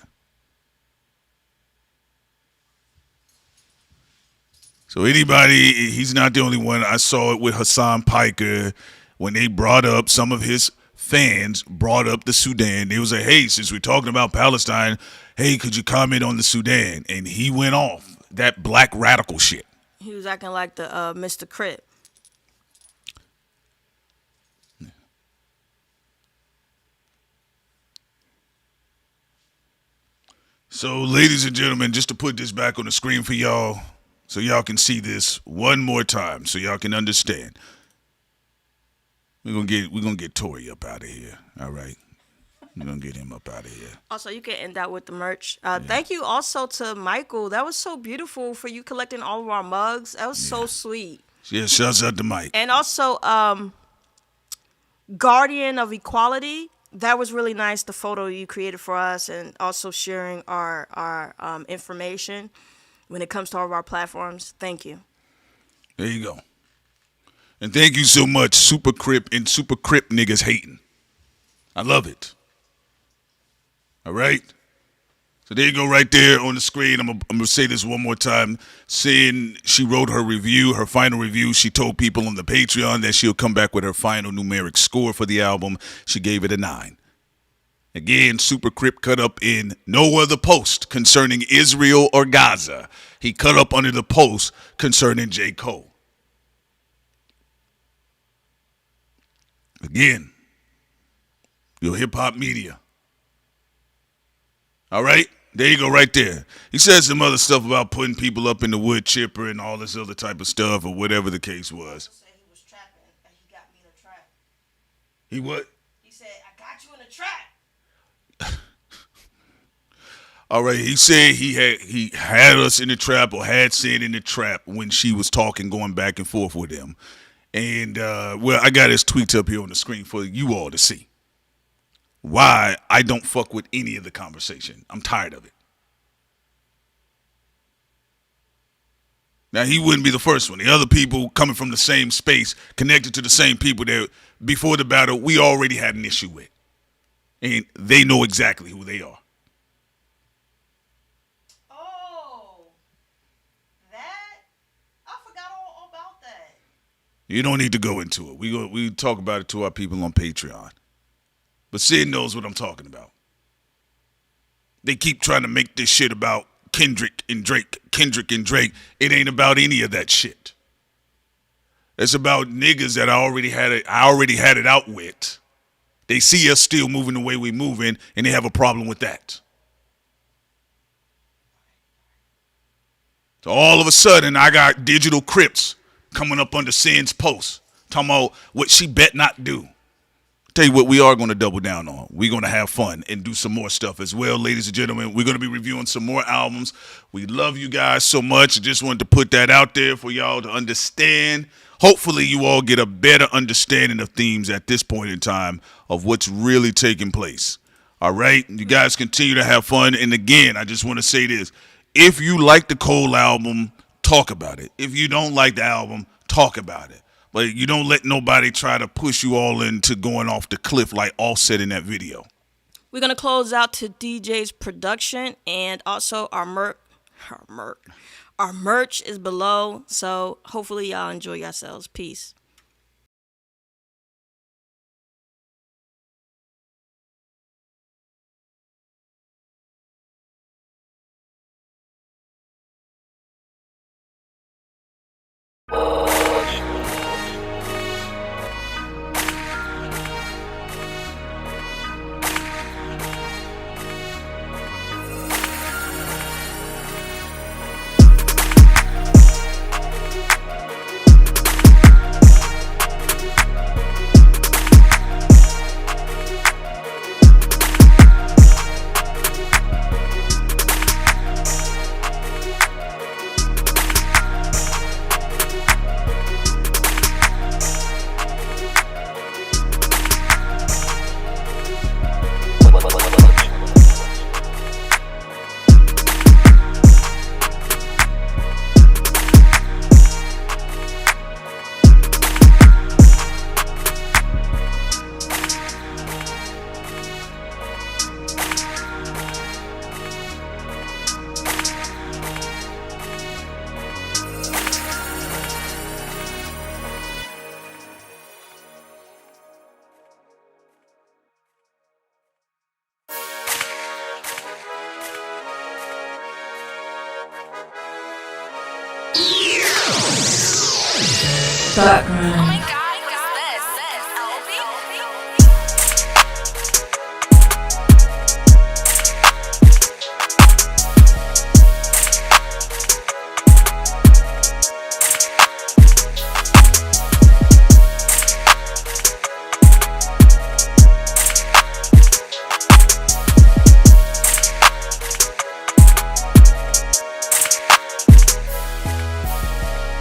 So anybody, he's not the only one. I saw it with Hassan Piker when they brought up, some of his fans brought up the Sudan. They was like, hey, since we're talking about Palestine, hey, could you comment on the Sudan? And he went off that black radical shit. He was acting like the Mr. Crip. So, ladies and gentlemen, just to put this back on the screen for y'all, so y'all can see this one more time, so y'all can understand. We're gonna get Tori up out of here. All right, we're gonna get him up out of here. Also, you can end that with the merch. Thank you also to Michael. That was so beautiful for you collecting all of our mugs. That was so sweet. Yeah, shouts out to Mike. And also, Guardian of Equality. That was really nice, the photo you created for us, and also sharing our information when it comes to all of our platforms. Thank you. There you go. And thank you so much, Super Crip and Super Crip niggas hating. I love it. All right? So there you go right there on the screen. I'm going to say this one more time. Saying she wrote her review, her final review. She told people on the Patreon that she'll come back with her final numeric score for the album. She gave it a 9. Again, Super Crip cut up in no other post concerning Israel or Gaza. He cut up under the post concerning J. Cole. Again, your hip-hop media. All right? There you go right there. He said some other stuff about putting people up in the wood chipper and all this other type of stuff or whatever the case was. He was trapping and he got me in a trap. He what? He said, I got you in a trap. All right, he said he had us in the trap or had said in the trap when she was talking, going back and forth with him. And, well, I got his tweets up here on the screen for you all to see. Why I don't fuck with any of the conversation. I'm tired of it. Now, he wouldn't be the first one. The other people coming from the same space, connected to the same people that before the battle we already had an issue with. And they know exactly who they are. Oh, that? I forgot all about that. You don't need to go into it. We talk about it to our people on Patreon. But Sid knows what I'm talking about. They keep trying to make this shit about Kendrick and Drake. It ain't about any of that shit. It's about niggas that I already had it out with. They see us still moving the way we moving, and they have a problem with that. So all of a sudden, I got digital Crips coming up under Sin's post, talking about what she bet not do. Tell you what, we are going to double down on. We're going to have fun and do some more stuff as well, ladies and gentlemen. We're going to be reviewing some more albums. We love you guys so much. Just wanted to put that out there for y'all to understand. Hopefully, you all get a better understanding of themes at this point in time of what's really taking place. All right? You guys continue to have fun. And again, I just want to say this. If you like the Cole album, talk about it. If you don't like the album, talk about it. But you don't let nobody try to push you all into going off the cliff like Offset in that video. We're going to close out to DJ's production, and also our merch is below, so hopefully y'all enjoy yourselves. Peace. Background. Oh my god, what's this? LB?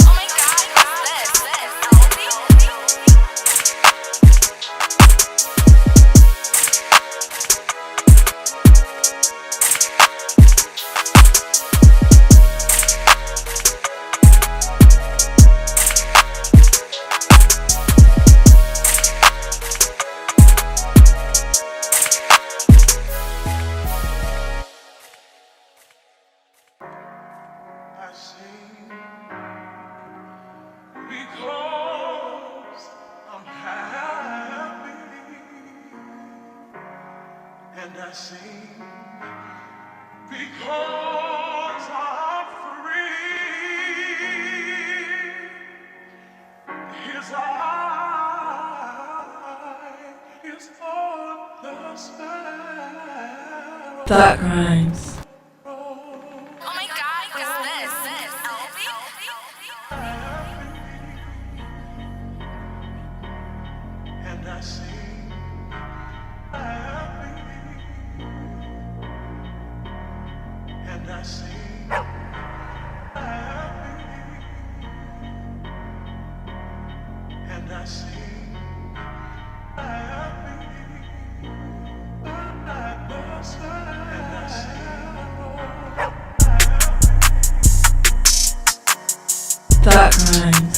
Oh my god, what's this? LB? and I sing because I'm free. His eye is on the sparrow. Thought crimes. Oh my God, what's this? LB? And I sing happy, and I sing happy, and I sing happy, and I sing Thought crimes.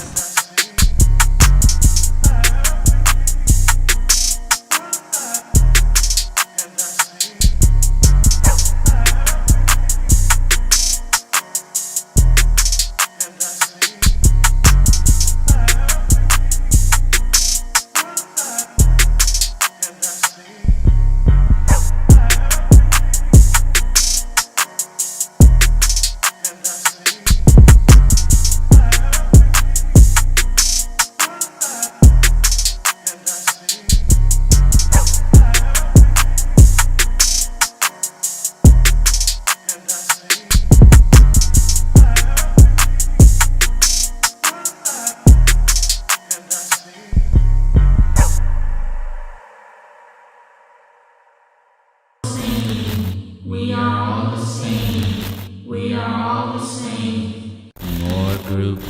We are all the same. We are all the same. More group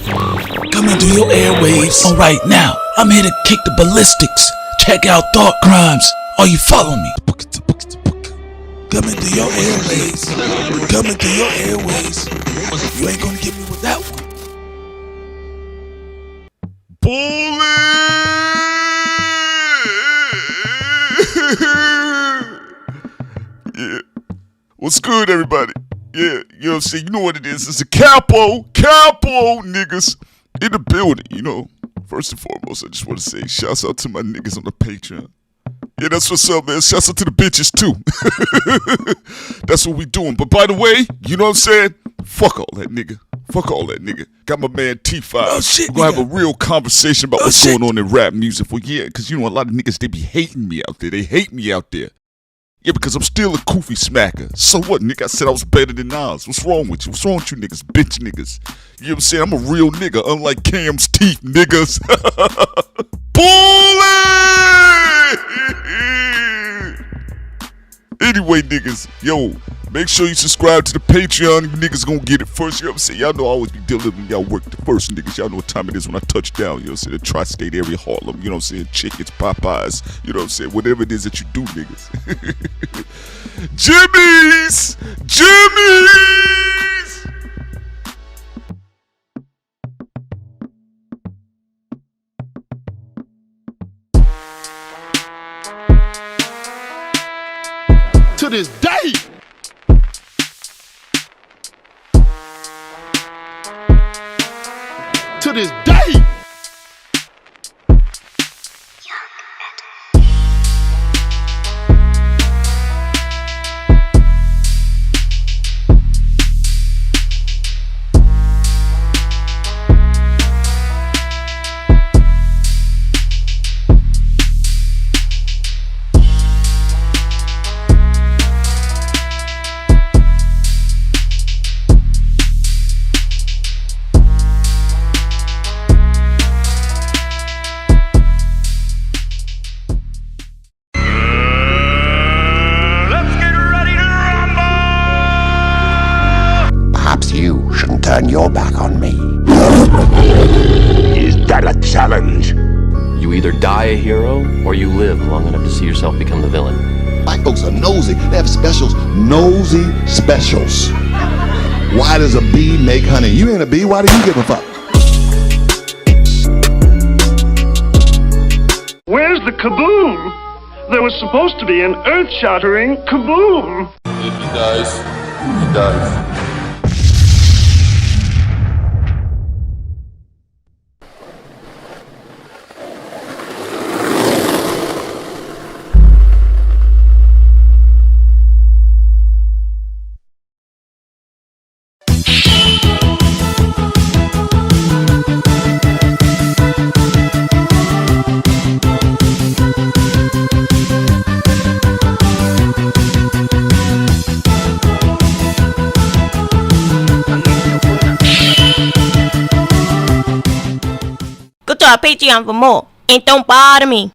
Coming through your airwaves. All right, now I'm here to kick the ballistics. Check out Thought Crimes. Are you following me? Coming through your airwaves. Coming through your airwaves. You ain't gonna get me with that one. Yeah. What's good, everybody? Yeah, you know what I'm saying? You know what it is. It's a capo, niggas in the building, you know. First and foremost, I just want to say shouts out to my niggas on the Patreon. Yeah, that's what's up, man. Shouts out to the bitches, too. That's what we doing. But by the way, you know what I'm saying? Fuck all that nigga. Fuck all that nigga. Got my man T5. Oh, shit, We're gonna nigga. have a real conversation about what's shit. going on in rap music. Well, yeah, because you know, a lot of niggas, they be hating me out there. They hate me out there. Yeah, because I'm still a koofy smacker. So what, nigga? I said I was better than Nas. What's wrong with you? What's wrong with you niggas? Bitch niggas. You know what I'm saying? I'm a real nigga, unlike Cam's teeth, niggas. Bully! Anyway, niggas, yo, make sure you subscribe to the Patreon. You niggas gonna get it first. You know what I'm saying? Y'all know I always be delivering y'all work the first, niggas. Y'all know what time it is when I touch down. You know what I'm saying? The tri-state area, Harlem. You know what I'm saying? Chickens, Popeyes. You know what I'm saying? Whatever it is that you do, niggas. Jimmy's! Jimmy's! To this day. To this day. Perhaps you shouldn't turn your back on me. Is that a challenge? You either die a hero, or you live long enough to see yourself become the villain. Black folks are nosy. They have specials. Nosy specials. Why does a bee make honey? You ain't a bee. Why do you give a fuck? Where's the kaboom? There was supposed to be an earth-shattering kaboom. If he dies, he dies. our Patreon for more. And don't bother me.